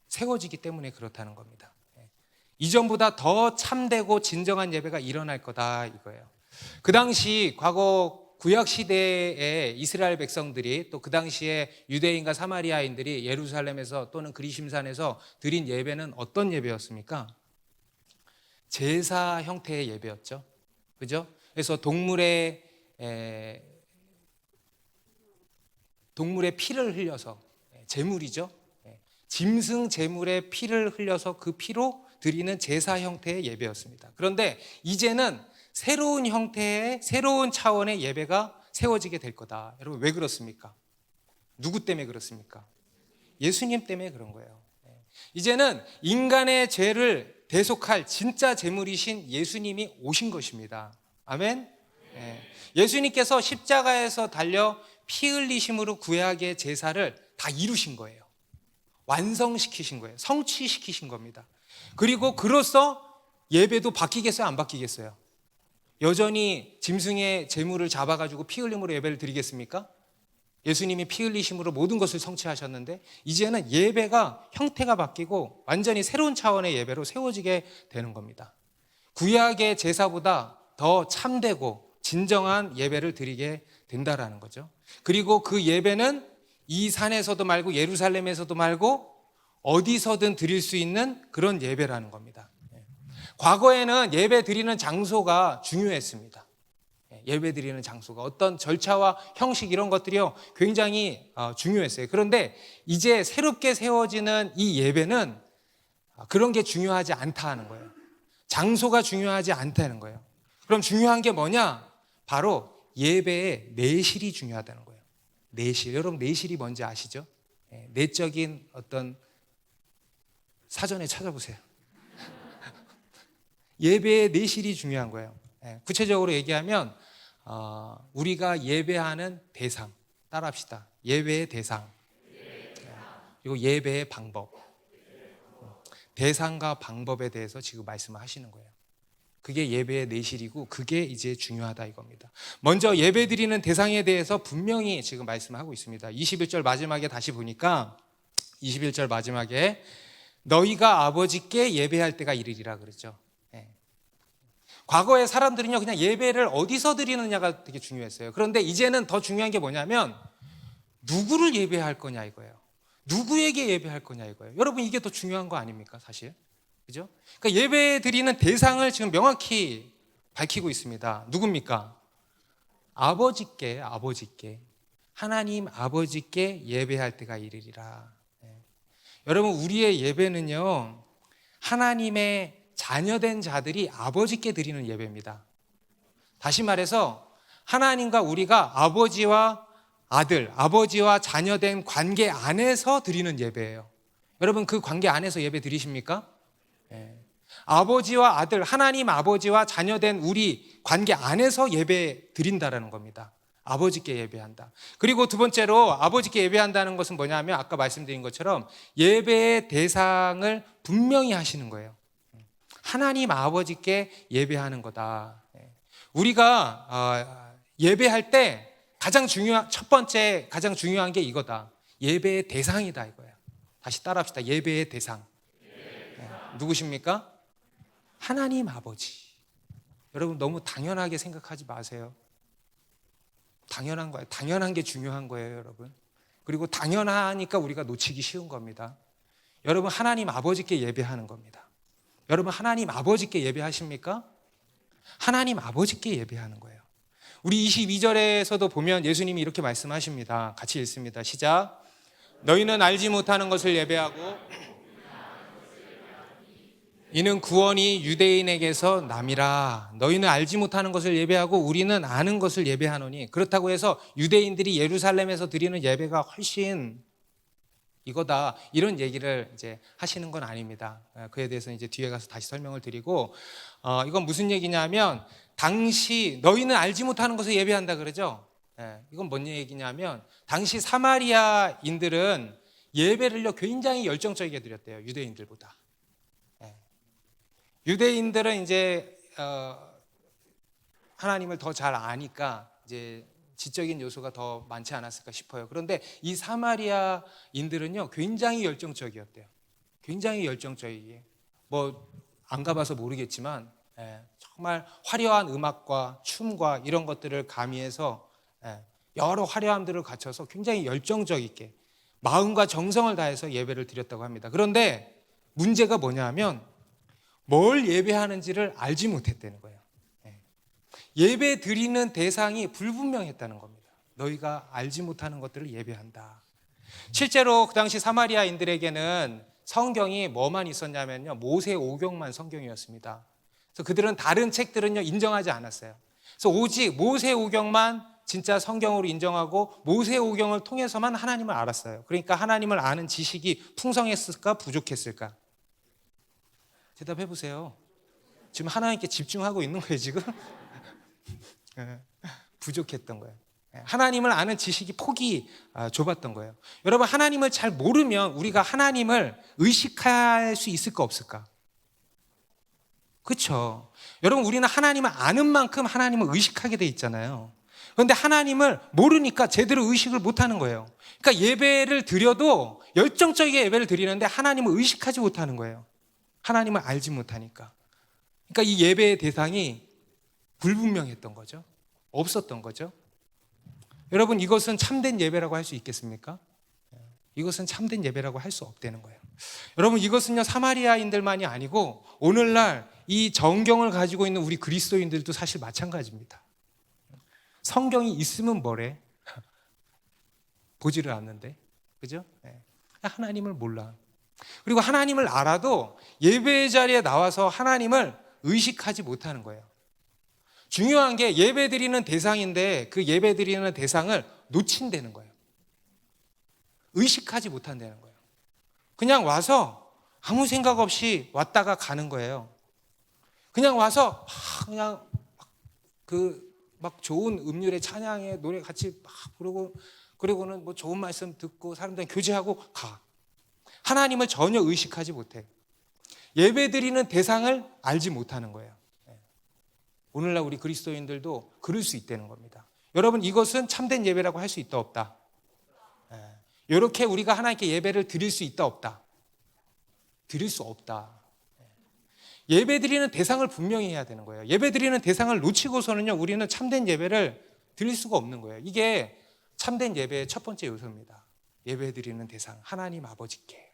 B: 세워지기 때문에 그렇다는 겁니다. 이전보다 더 참되고 진정한 예배가 일어날 거다, 이거예요. 그 당시 과거 구약 시대에 이스라엘 백성들이 또 그 당시에 유대인과 사마리아인들이 예루살렘에서 또는 그리심산에서 드린 예배는 어떤 예배였습니까? 제사 형태의 예배였죠. 그죠? 그래서 동물의 피를 흘려서, 제물이죠. 짐승 제물의 피를 흘려서 그 피로 드리는 제사 형태의 예배였습니다. 그런데 이제는 새로운 형태의, 새로운 차원의 예배가 세워지게 될 거다. 여러분, 왜 그렇습니까? 누구 때문에 그렇습니까? 예수님 때문에 그런 거예요. 이제는 인간의 죄를 대속할 진짜 제물이신 예수님이 오신 것입니다. 아멘. 예수님께서 십자가에서 달려 피 흘리심으로 구약의 제사를 다 이루신 거예요. 완성시키신 거예요. 성취시키신 겁니다. 그리고 그로써 예배도 바뀌겠어요? 안 바뀌겠어요? 여전히 짐승의 제물을 잡아가지고 피 흘림으로 예배를 드리겠습니까? 예수님이 피 흘리심으로 모든 것을 성취하셨는데 이제는 예배가 형태가 바뀌고 완전히 새로운 차원의 예배로 세워지게 되는 겁니다. 구약의 제사보다 더 참되고 진정한 예배를 드리게 된다라는 거죠. 그리고 그 예배는 이 산에서도 말고 예루살렘에서도 말고 어디서든 드릴 수 있는 그런 예배라는 겁니다. 과거에는 예배 드리는 장소가 중요했습니다. 예배 드리는 장소가 어떤 절차와 형식 이런 것들이요 굉장히 중요했어요. 그런데 이제 새롭게 세워지는 이 예배는 그런 게 중요하지 않다는 거예요. 장소가 중요하지 않다는 거예요. 그럼 중요한 게 뭐냐? 바로 예배의 내실이 중요하다는 거예요. 내실. 여러분 내실이 뭔지 아시죠? 내적인 어떤 사전에 찾아보세요. 예배의 내실이 중요한 거예요. 구체적으로 얘기하면 우리가 예배하는 대상, 따라합시다. 예배의 대상, 그리고 예배의 방법, 대상과 방법에 대해서 지금 말씀을 하시는 거예요. 그게 예배의 내실이고 그게 이제 중요하다 이겁니다. 먼저 예배 드리는 대상에 대해서 분명히 지금 말씀하고 있습니다. 21절 마지막에 다시 보니까 21절 마지막에 너희가 아버지께 예배할 때가 이르리라 그랬죠. 과거의 사람들은요 그냥 예배를 어디서 드리느냐가 되게 중요했어요. 그런데 이제는 더 중요한 게 뭐냐면 누구를 예배할 거냐 이거예요. 누구에게 예배할 거냐 이거예요. 여러분 이게 더 중요한 거 아닙니까 사실? 그죠? 그러니까 예배 드리는 대상을 지금 명확히 밝히고 있습니다. 누굽니까? 아버지께 하나님 아버지께 예배할 때가 이르리라. 여러분 우리의 예배는요 하나님의 자녀된 자들이 아버지께 드리는 예배입니다. 다시 말해서 하나님과 우리가 아버지와 아들, 아버지와 자녀된 관계 안에서 드리는 예배예요. 여러분 그 관계 안에서 예배 드리십니까? 아버지와 아들, 하나님 아버지와 자녀된 우리 관계 안에서 예배 드린다라는 겁니다. 아버지께 예배한다. 그리고 두 번째로 아버지께 예배한다는 것은 뭐냐면 아까 말씀드린 것처럼 예배의 대상을 분명히 하시는 거예요. 하나님 아버지께 예배하는 거다. 우리가 예배할 때 첫 번째 가장 중요한 게 이거다. 예배의 대상이다 이거예요. 다시 따라합시다. 예배의 대상. 누구십니까? 하나님 아버지. 여러분 너무 당연하게 생각하지 마세요. 당연한 거예요. 당연한 게 중요한 거예요, 여러분. 그리고 당연하니까 우리가 놓치기 쉬운 겁니다. 여러분 하나님 아버지께 예배하는 겁니다. 여러분 하나님 아버지께 예배하십니까? 하나님 아버지께 예배하는 거예요. 우리 22절에서도 보면 예수님이 이렇게 말씀하십니다. 같이 읽습니다. 시작. 너희는 알지 못하는 것을 예배하고 이는 구원이 유대인에게서 남이라. 너희는 알지 못하는 것을 예배하고 우리는 아는 것을 예배하노니. 그렇다고 해서 유대인들이 예루살렘에서 드리는 예배가 훨씬 이거다 이런 얘기를 이제 하시는 건 아닙니다. 그에 대해서 이제 뒤에 가서 다시 설명을 드리고 이건 무슨 얘기냐면 당시 너희는 알지 못하는 것을 예배한다 그러죠. 이건 뭔 얘기냐면 당시 사마리아인들은 예배를요 굉장히 열정적이게 드렸대요. 유대인들보다. 유대인들은 이제 하나님을 더 잘 아니까 이제 지적인 요소가 더 많지 않았을까 싶어요. 그런데 이 사마리아인들은요 굉장히 열정적이었대요. 굉장히 열정적이게. 뭐 안 가봐서 모르겠지만 정말 화려한 음악과 춤과 이런 것들을 가미해서 여러 화려함들을 갖춰서 굉장히 열정적 있게 마음과 정성을 다해서 예배를 드렸다고 합니다. 그런데 문제가 뭐냐면 뭘 예배하는지를 알지 못했다는 거예요. 예배 드리는 대상이 불분명했다는 겁니다. 너희가 알지 못하는 것들을 예배한다. 실제로 그 당시 사마리아인들에게는 성경이 뭐만 있었냐면요, 모세오경만 성경이었습니다. 그래서 그들은 다른 책들은요 인정하지 않았어요. 그래서 오직 모세오경만 진짜 성경으로 인정하고 모세오경을 통해서만 하나님을 알았어요. 그러니까 하나님을 아는 지식이 풍성했을까 부족했을까? 대답해 보세요. 지금 하나님께 집중하고 있는 거예요 지금? 부족했던 거예요. 하나님을 아는 지식이 폭이 좁았던 거예요. 여러분, 하나님을 잘 모르면 우리가 하나님을 의식할 수 있을까 없을까? 그렇죠. 여러분, 우리는 하나님을 아는 만큼 하나님을 의식하게 돼 있잖아요. 그런데 하나님을 모르니까 제대로 의식을 못하는 거예요. 그러니까 예배를 드려도 열정적인 예배를 드리는데 하나님을 의식하지 못하는 거예요. 하나님을 알지 못하니까. 그러니까 이 예배의 대상이 불분명했던 거죠. 없었던 거죠. 여러분, 이것은 참된 예배라고 할 수 있겠습니까? 이것은 참된 예배라고 할 수 없다는 거예요. 여러분, 이것은요 사마리아인들만이 아니고 오늘날 이 정경을 가지고 있는 우리 그리스도인들도 사실 마찬가지입니다. 성경이 있으면 뭐래? 보지를 않는데, 그죠? 하나님을 몰라. 그리고 하나님을 알아도 예배 자리에 나와서 하나님을 의식하지 못하는 거예요. 중요한 게 예배 드리는 대상인데 그 예배 드리는 대상을 놓친다는 거예요. 의식하지 못한다는 거예요. 그냥 와서 아무 생각 없이 왔다가 가는 거예요. 그냥 와서 그냥 막 좋은 음률의 찬양에 노래 같이 막 부르고 그리고는 뭐 좋은 말씀 듣고 사람들 교제하고 가. 하나님을 전혀 의식하지 못해. 예배 드리는 대상을 알지 못하는 거예요. 오늘날 우리 그리스도인들도 그럴 수 있다는 겁니다. 여러분, 이것은 참된 예배라고 할 수 있다 없다? 이렇게 우리가 하나님께 예배를 드릴 수 있다 없다? 드릴 수 없다. 예배 드리는 대상을 분명히 해야 되는 거예요. 예배 드리는 대상을 놓치고서는요 우리는 참된 예배를 드릴 수가 없는 거예요. 이게 참된 예배의 첫 번째 요소입니다. 예배 드리는 대상, 하나님 아버지께.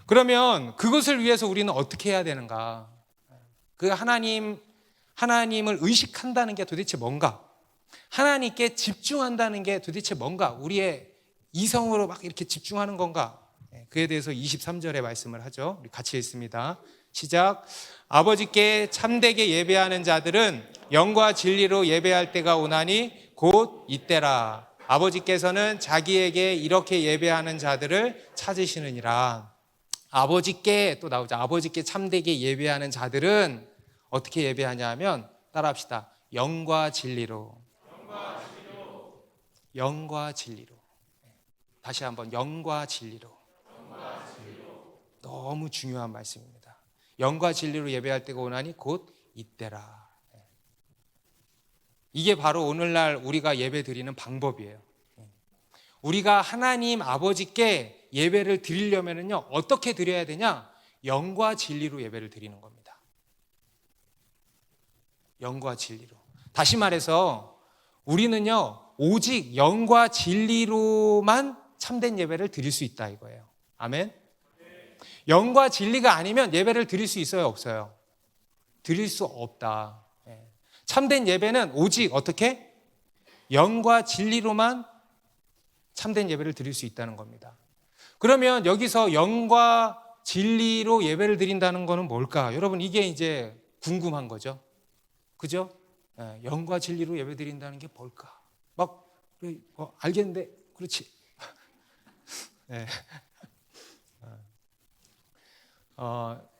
B: 그러면 그것을 위해서 우리는 어떻게 해야 되는가? 그 하나님을 의식한다는 게 도대체 뭔가? 하나님께 집중한다는 게 도대체 뭔가? 우리의 이성으로 막 이렇게 집중하는 건가? 그에 대해서 23절에 말씀을 하죠. 우리 같이 읽습니다. 시작. 아버지께 참되게 예배하는 자들은 영과 진리로 예배할 때가 오나니 곧 이때라. 아버지께서는 자기에게 이렇게 예배하는 자들을 찾으시느니라. 아버지께, 또 나오죠. 아버지께 참되게 예배하는 자들은 어떻게 예배하냐 하면 따라합시다. 영과 진리로. 영과 진리로. 다시 한번 영과 진리로. 너무 중요한 말씀입니다. 영과 진리로 예배할 때가 오나니 곧 이때라. 이게 바로 오늘날 우리가 예배 드리는 방법이에요. 우리가 하나님 아버지께 예배를 드리려면요 어떻게 드려야 되냐? 영과 진리로 예배를 드리는 겁니다. 영과 진리로. 다시 말해서 우리는요 오직 영과 진리로만 참된 예배를 드릴 수 있다 이거예요. 아멘. 영과 진리가 아니면 예배를 드릴 수 있어요 없어요? 드릴 수 없다. 참된 예배는 오직 어떻게? 영과 진리로만 참된 예배를 드릴 수 있다는 겁니다. 그러면 여기서 영과 진리로 예배를 드린다는 것은 뭘까? 여러분 이게 이제 궁금한 거죠. 그죠? 영과 진리로 예배 드린다는 게 뭘까? 막 알겠는데 그렇지. 네.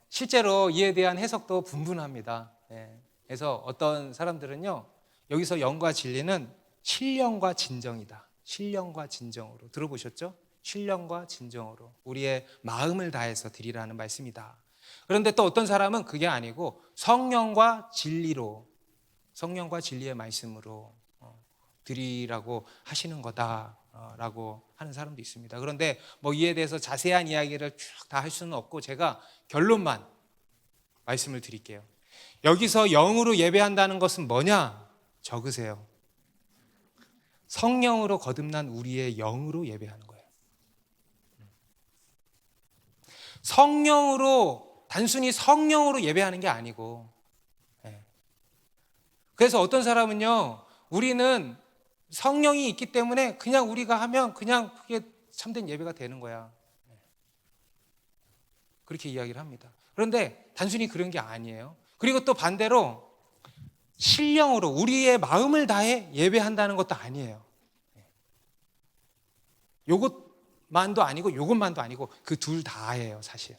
B: 실제로 이에 대한 해석도 분분합니다. 그래서 어떤 사람들은요 여기서 영과 진리는 신령과 진정이다. 신령과 진정으로 들어보셨죠? 신령과 진정으로 우리의 마음을 다해서 드리라는 말씀이다. 그런데 또 어떤 사람은 그게 아니고 성령과 진리로, 성령과 진리의 말씀으로 드리라고 하시는 거다라고 하는 사람도 있습니다. 그런데 뭐 이에 대해서 자세한 이야기를 쭉 다 할 수는 없고 제가 결론만 말씀을 드릴게요. 여기서 영으로 예배한다는 것은 뭐냐? 적으세요. 성령으로 거듭난 우리의 영으로 예배하는 거예요. 성령으로, 단순히 성령으로 예배하는 게 아니고, 그래서 어떤 사람은요, 우리는 성령이 있기 때문에 그냥 우리가 하면 그냥 그게 참된 예배가 되는 거야, 그렇게 이야기를 합니다. 그런데 단순히 그런 게 아니에요. 그리고 또 반대로 신령으로 우리의 마음을 다해 예배한다는 것도 아니에요. 요것만도 아니고 요것만도 아니고 그 둘 다예요, 사실.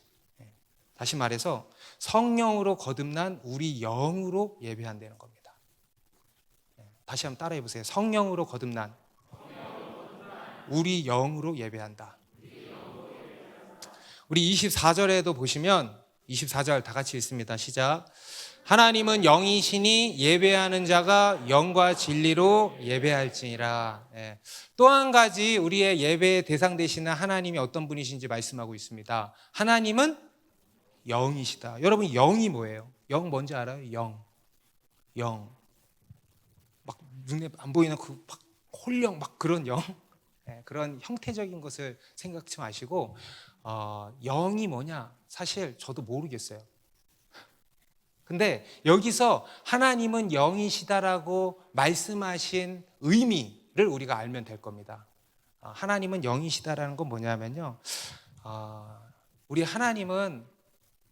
B: 다시 말해서 성령으로 거듭난 우리 영으로 예배한다는 겁니다. 다시 한번 따라해 보세요. 성령으로 거듭난 우리 영으로 예배한다. 우리 24절에도 보시면 24절 다 같이 읽습니다. 시작. 하나님은 영이시니 예배하는 자가 영과 진리로 예배할지니라. 또 한 가지 우리의 예배의 대상 되시는 하나님이 어떤 분이신지 말씀하고 있습니다. 하나님은 영이시다. 여러분, 영이 뭐예요? 영 뭔지 알아요? 영. 막 눈에 안 보이는 그 막 홀령 막 그런 영, 그런 형태적인 것을 생각지 마시고 영이 뭐냐? 사실 저도 모르겠어요. 근데 여기서 하나님은 영이시다라고 말씀하신 의미를 우리가 알면 될 겁니다. 하나님은 영이시다라는 건 뭐냐면요, 우리 하나님은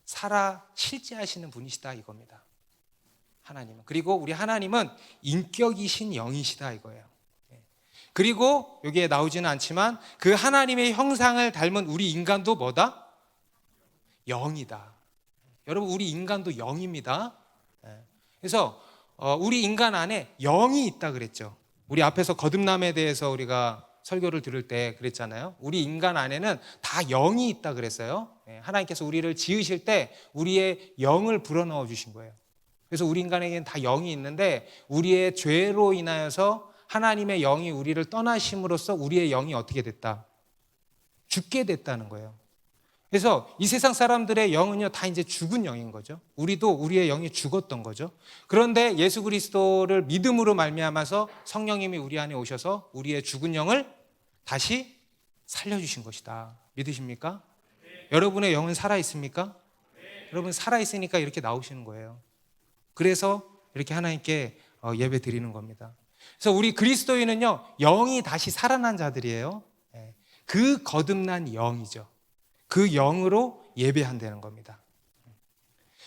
B: 살아 실제하시는 분이시다 이겁니다. 하나님은. 그리고 우리 하나님은 인격이신 영이시다 이거예요. 그리고 여기에 나오지는 않지만 그 하나님의 형상을 닮은 우리 인간도 뭐다? 영이다. 여러분, 우리 인간도 영입니다. 그래서 우리 인간 안에 영이 있다 그랬죠. 우리 앞에서 거듭남에 대해서 우리가 설교를 들을 때 그랬잖아요. 우리 인간 안에는 다 영이 있다 그랬어요. 하나님께서 우리를 지으실 때 우리의 영을 불어넣어 주신 거예요. 그래서 우리 인간에게는 다 영이 있는데 우리의 죄로 인하여서 하나님의 영이 우리를 떠나심으로써 우리의 영이 어떻게 됐다? 죽게 됐다는 거예요. 그래서 이 세상 사람들의 영은요, 다 이제 죽은 영인 거죠. 우리도 우리의 영이 죽었던 거죠. 그런데 예수 그리스도를 믿음으로 말미암아서 성령님이 우리 안에 오셔서 우리의 죽은 영을 다시 살려주신 것이다. 믿으십니까? 네. 여러분의 영은 살아있습니까? 네. 여러분 살아있으니까 이렇게 나오시는 거예요. 그래서 이렇게 하나님께 예배 드리는 겁니다. 그래서 우리 그리스도인은요, 영이 다시 살아난 자들이에요. 그 거듭난 영이죠. 그 영으로 예배한다는 겁니다.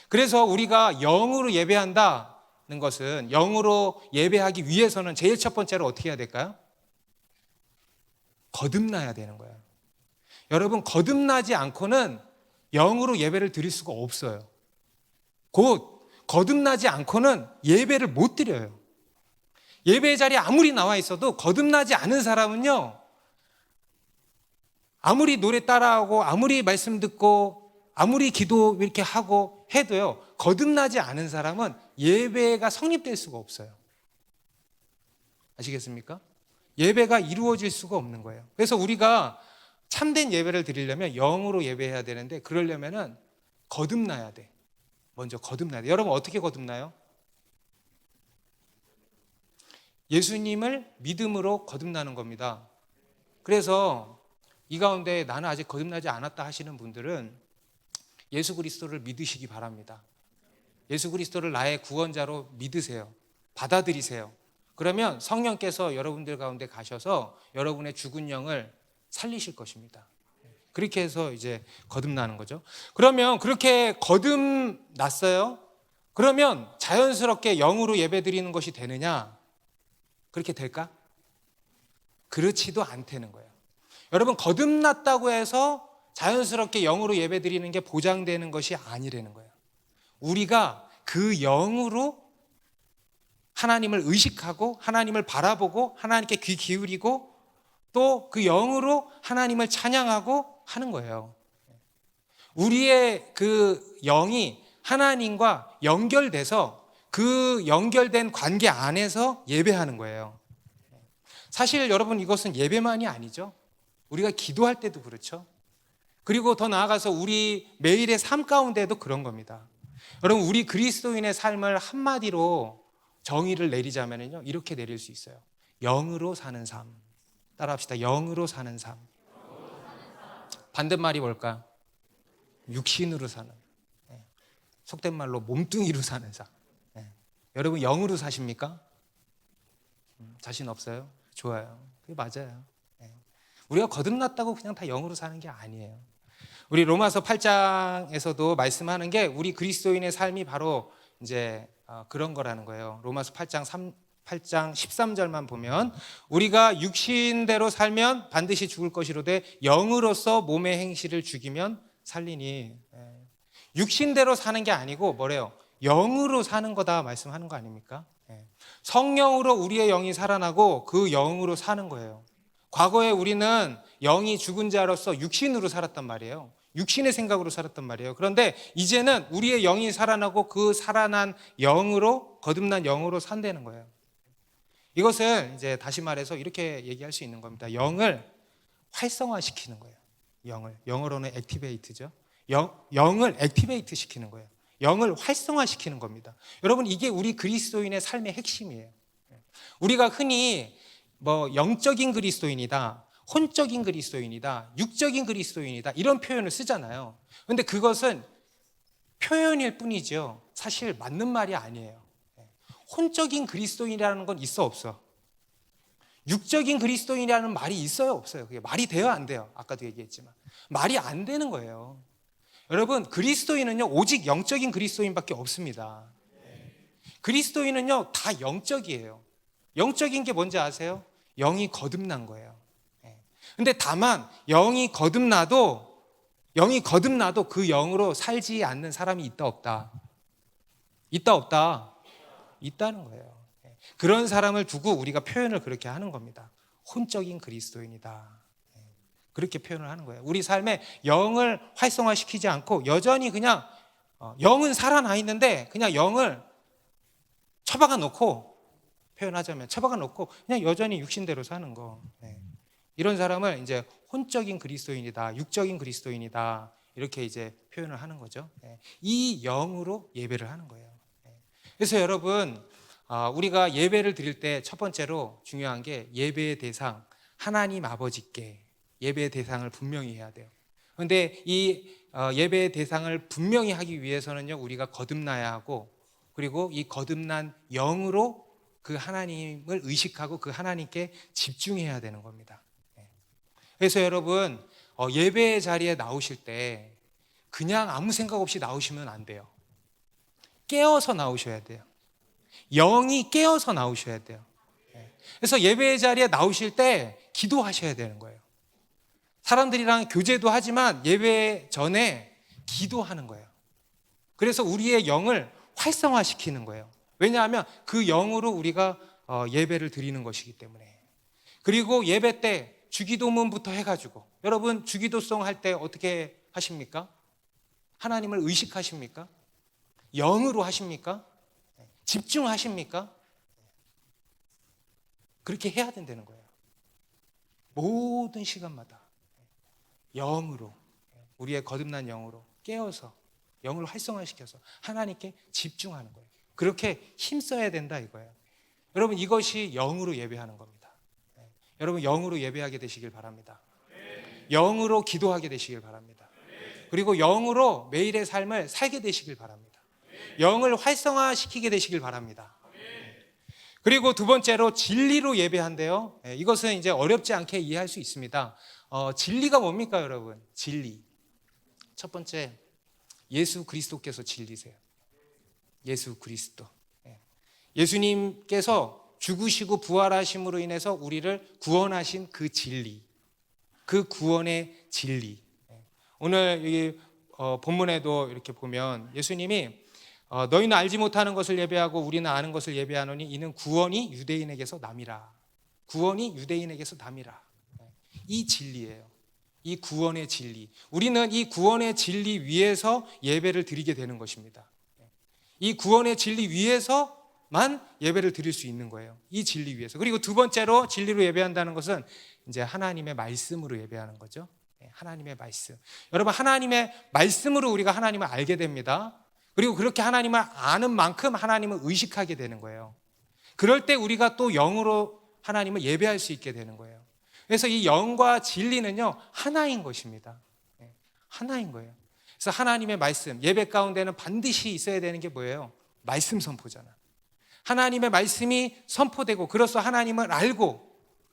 B: 그래서 우리가 영으로 예배한다는 것은, 영으로 예배하기 위해서는 제일 첫 번째로 어떻게 해야 될까요? 거듭나야 되는 거예요. 여러분, 거듭나지 않고는 영으로 예배를 드릴 수가 없어요. 곧 거듭나지 않고는 예배를 못 드려요. 예배의 자리에 아무리 나와 있어도 거듭나지 않은 사람은요, 아무리 노래 따라하고 아무리 말씀 듣고 아무리 기도 이렇게 하고 해도요, 거듭나지 않은 사람은 예배가 성립될 수가 없어요. 아시겠습니까? 예배가 이루어질 수가 없는 거예요. 그래서 우리가 참된 예배를 드리려면 영으로 예배해야 되는데, 그러려면은 거듭나야 돼. 먼저 거듭나야 돼. 여러분, 어떻게 거듭나요? 예수님을 믿음으로 거듭나는 겁니다. 그래서 이 가운데 나는 아직 거듭나지 않았다 하시는 분들은 예수 그리스도를 믿으시기 바랍니다. 예수 그리스도를 나의 구원자로 믿으세요. 받아들이세요. 그러면 성령께서 여러분들 가운데 가셔서 여러분의 죽은 영을 살리실 것입니다. 그렇게 해서 이제 거듭나는 거죠. 그러면 그렇게 거듭났어요? 그러면 자연스럽게 영으로 예배드리는 것이 되느냐? 그렇게 될까? 그렇지도 않다는 거예요. 여러분, 거듭났다고 해서 자연스럽게 영으로 예배드리는 게 보장되는 것이 아니라는 거예요. 우리가 그 영으로 하나님을 의식하고 하나님을 바라보고 하나님께 귀 기울이고 또 그 영으로 하나님을 찬양하고 하는 거예요. 우리의 그 영이 하나님과 연결돼서 그 연결된 관계 안에서 예배하는 거예요. 사실 여러분, 이것은 예배만이 아니죠. 우리가 기도할 때도 그렇죠. 그리고 더 나아가서 우리 매일의 삶 가운데도 그런 겁니다. 여러분, 우리 그리스도인의 삶을 한마디로 정의를 내리자면요, 이렇게 내릴 수 있어요. 영으로 사는 삶. 따라합시다. 영으로 사는 삶. 반대말이 뭘까? 육신으로 사는. 속된 말로 몸뚱이로 사는 삶. 여러분 영으로 사십니까? 자신 없어요? 좋아요. 그게 맞아요. 우리가 거듭났다고 그냥 다 영으로 사는 게 아니에요. 우리 로마서 8장에서도 말씀하는 게 우리 그리스도인의 삶이 바로 이제 그런 거라는 거예요. 로마서 8장 13절만 보면 우리가 육신대로 살면 반드시 죽을 것이로되 영으로서 몸의 행실을 죽이면 살리니. 육신대로 사는 게 아니고 뭐래요? 영으로 사는 거다 말씀하는 거 아닙니까? 성령으로 우리의 영이 살아나고 그 영으로 사는 거예요. 과거에 우리는 영이 죽은 자로서 육신으로 살았단 말이에요. 육신의 생각으로 살았단 말이에요. 그런데 이제는 우리의 영이 살아나고 그 살아난 영으로, 거듭난 영으로 산다는 거예요. 이것을 이제 다시 말해서 이렇게 얘기할 수 있는 겁니다. 영을 활성화시키는 거예요. 영어로는 액티베이트죠. 영을 액티베이트 시키는 거예요. 영을 활성화시키는 겁니다. 여러분 이게 우리 그리스도인의 삶의 핵심이에요. 우리가 흔히 뭐 영적인 그리스도인이다, 혼적인 그리스도인이다, 육적인 그리스도인이다 이런 표현을 쓰잖아요. 그런데 그것은 표현일 뿐이죠. 사실 맞는 말이 아니에요. 혼적인 그리스도인이라는 건 있어 없어? 육적인 그리스도인이라는 말이 있어요 없어요? 그게 말이 돼요 안 돼요? 아까도 얘기했지만 말이 안 되는 거예요. 여러분 그리스도인은요 오직 영적인 그리스도인밖에 없습니다. 그리스도인은요 다 영적이에요. 영적인 게 뭔지 아세요? 영이 거듭난 거예요. 근데 다만 영이 거듭나도 그 영으로 살지 않는 사람이 있다 없다? 있다 없다? 있다는 거예요. 그런 사람을 두고 우리가 표현을 그렇게 하는 겁니다. 혼적인 그리스도인이다. 그렇게 표현을 하는 거예요. 우리 삶에 영을 활성화시키지 않고 여전히 그냥 영은 살아나 있는데 그냥 영을 처박아 놓고, 표현하자면 처박아 놓고 그냥 여전히 육신대로 사는 거. 이런 사람을 이제 혼적인 그리스도인이다, 육적인 그리스도인이다 이렇게 이제 표현을 하는 거죠. 이 영으로 예배를 하는 거예요. 그래서 여러분 우리가 예배를 드릴 때 첫 번째로 중요한 게 예배의 대상 하나님 아버지께 예배의 대상을 분명히 해야 돼요. 그런데 이 예배의 대상을 분명히 하기 위해서는요 우리가 거듭나야 하고, 그리고 이 거듭난 영으로 그 하나님을 의식하고 그 하나님께 집중해야 되는 겁니다. 그래서 여러분 예배의 자리에 나오실 때 그냥 아무 생각 없이 나오시면 안 돼요. 깨어서 나오셔야 돼요. 영이 깨어서 나오셔야 돼요. 그래서 예배의 자리에 나오실 때 기도하셔야 되는 거예요. 사람들이랑 교제도 하지만 예배 전에 기도하는 거예요. 그래서 우리의 영을 활성화시키는 거예요. 왜냐하면 그 영으로 우리가 예배를 드리는 것이기 때문에. 그리고 예배 때 주기도문부터 해가지고, 여러분 주기도송 할 때 어떻게 하십니까? 하나님을 의식하십니까? 영으로 하십니까? 집중하십니까? 그렇게 해야 된다는 거예요. 모든 시간마다 영으로, 우리의 거듭난 영으로 깨어서 영을 활성화시켜서 하나님께 집중하는 거예요. 그렇게 힘써야 된다 이거예요. 여러분 이것이 영으로 예배하는 겁니다. 여러분 영으로 예배하게 되시길 바랍니다. 영으로 기도하게 되시길 바랍니다. 그리고 영으로 매일의 삶을 살게 되시길 바랍니다. 영을 활성화시키게 되시길 바랍니다. 그리고 두 번째로 진리로 예배한대요. 이것은 이제 어렵지 않게 이해할 수 있습니다. 진리가 뭡니까 여러분? 진리. 첫 번째, 예수 그리스도께서 진리세요. 예수 그리스도. 예수님께서 죽으시고 부활하심으로 인해서 우리를 구원하신 그 진리, 그 구원의 진리. 오늘 이 본문에도 이렇게 보면 예수님이 너희는 알지 못하는 것을 예배하고 우리는 아는 것을 예배하노니 이는 구원이 유대인에게서 남이라. 구원이 유대인에게서 남이라. 이 진리예요. 이 구원의 진리. 우리는 이 구원의 진리 위에서 예배를 드리게 되는 것입니다. 이 구원의 진리 위에서만 예배를 드릴 수 있는 거예요. 이 진리 위에서. 그리고 두 번째로 진리로 예배한다는 것은 이제 하나님의 말씀으로 예배하는 거죠. 하나님의 말씀. 여러분 하나님의 말씀으로 우리가 하나님을 알게 됩니다. 그리고 그렇게 하나님을 아는 만큼 하나님을 의식하게 되는 거예요. 그럴 때 우리가 또 영으로 하나님을 예배할 수 있게 되는 거예요. 그래서 이 영과 진리는요, 하나인 것입니다. 하나인 거예요. 그래서 하나님의 말씀, 예배 가운데는 반드시 있어야 되는 게 뭐예요? 말씀 선포잖아. 하나님의 말씀이 선포되고, 그래서 하나님을 알고,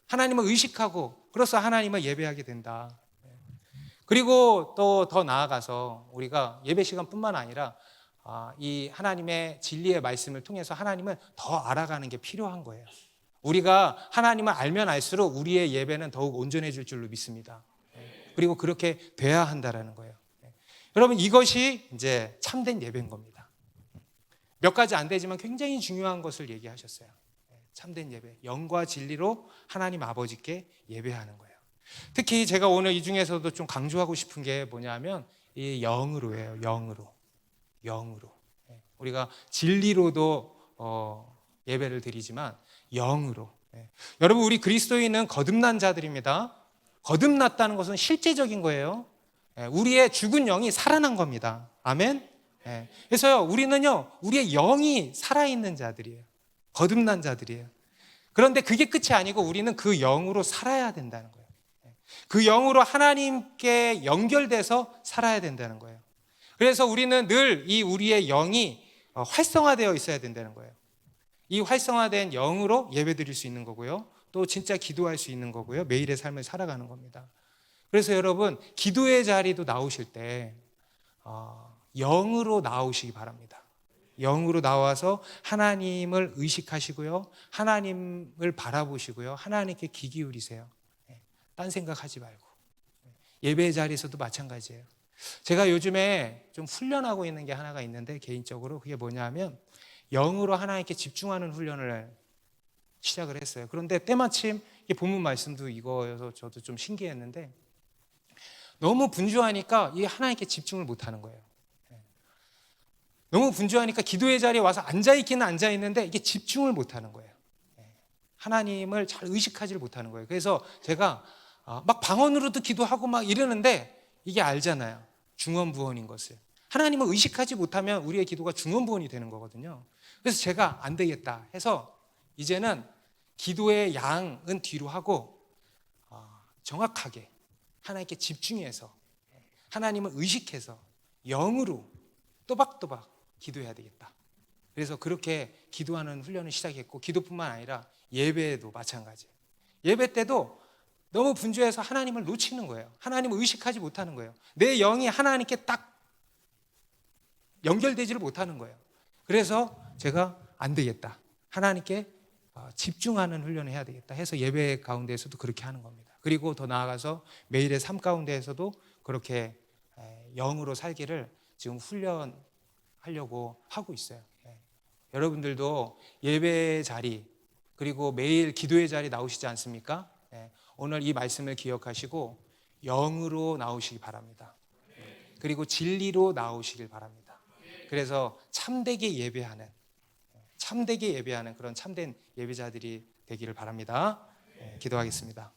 B: 하나님을 의식하고, 그래서 하나님을 예배하게 된다. 그리고 또 더 나아가서 우리가 예배 시간뿐만 아니라 이 하나님의 진리의 말씀을 통해서 하나님을 더 알아가는 게 필요한 거예요. 우리가 하나님을 알면 알수록 우리의 예배는 더욱 온전해질 줄로 믿습니다. 그리고 그렇게 돼야 한다라는 거예요. 여러분, 이것이 이제 참된 예배인 겁니다. 몇 가지 안 되지만 굉장히 중요한 것을 얘기하셨어요. 참된 예배, 영과 진리로 하나님 아버지께 예배하는 거예요. 특히 제가 오늘 이 중에서도 좀 강조하고 싶은 게 뭐냐면 이 영으로예요. 영으로. 우리가 진리로도 예배를 드리지만 영으로. 여러분, 우리 그리스도인은 거듭난 자들입니다. 거듭났다는 것은 실제적인 거예요. 우리의 죽은 영이 살아난 겁니다. 아멘. 그래서요, 우리는요, 우리의 영이 살아있는 자들이에요. 거듭난 자들이에요. 그런데 그게 끝이 아니고 우리는 그 영으로 살아야 된다는 거예요. 그 영으로 하나님께 연결돼서 살아야 된다는 거예요. 그래서 우리는 늘 이 우리의 영이 활성화되어 있어야 된다는 거예요. 이 활성화된 영으로 예배드릴 수 있는 거고요. 또 진짜 기도할 수 있는 거고요. 매일의 삶을 살아가는 겁니다. 그래서 여러분, 기도의 자리도 나오실 때 영으로 나오시기 바랍니다. 영으로 나와서 하나님을 의식하시고요. 하나님을 바라보시고요. 하나님께 귀 기울이세요. 딴 생각하지 말고. 예배의 자리에서도 마찬가지예요. 제가 요즘에 좀 훈련하고 있는 게 하나가 있는데, 개인적으로 그게 뭐냐면 영으로 하나님께 집중하는 훈련을 시작을 했어요. 그런데 때마침 본문 말씀도 이거여서 저도 좀 신기했는데, 너무 분주하니까 이 하나님께 집중을 못하는 거예요. 너무 분주하니까 기도의 자리에 와서 앉아있기는 앉아있는데 이게 집중을 못하는 거예요. 하나님을 잘 의식하지를 못하는 거예요. 그래서 제가 막 방언으로도 기도하고 막 이러는데, 이게 알잖아요. 중언부언인 것을. 하나님을 의식하지 못하면 우리의 기도가 중언부언이 되는 거거든요. 그래서 제가 안 되겠다 해서 이제는 기도의 양은 뒤로 하고 정확하게 하나님께 집중해서 하나님을 의식해서 영으로 또박또박 기도해야 되겠다. 그래서 그렇게 기도하는 훈련을 시작했고, 기도뿐만 아니라 예배도 마찬가지예요. 예배 때도 너무 분주해서 하나님을 놓치는 거예요. 하나님을 의식하지 못하는 거예요. 내 영이 하나님께 딱 연결되지를 못하는 거예요. 그래서 제가 안 되겠다. 하나님께 집중하는 훈련을 해야 되겠다 해서 예배 가운데에서도 그렇게 하는 겁니다. 그리고 더 나아가서 매일의 삶 가운데에서도 그렇게 영으로 살기를 지금 훈련하려고 하고 있어요. 여러분들도 예배 자리, 그리고 매일 기도의 자리 나오시지 않습니까? 오늘 이 말씀을 기억하시고 영으로 나오시기 바랍니다. 그리고 진리로 나오시길 바랍니다. 그래서 참되게 예배하는 그런 참된 예배자들이 되기를 바랍니다. 기도하겠습니다.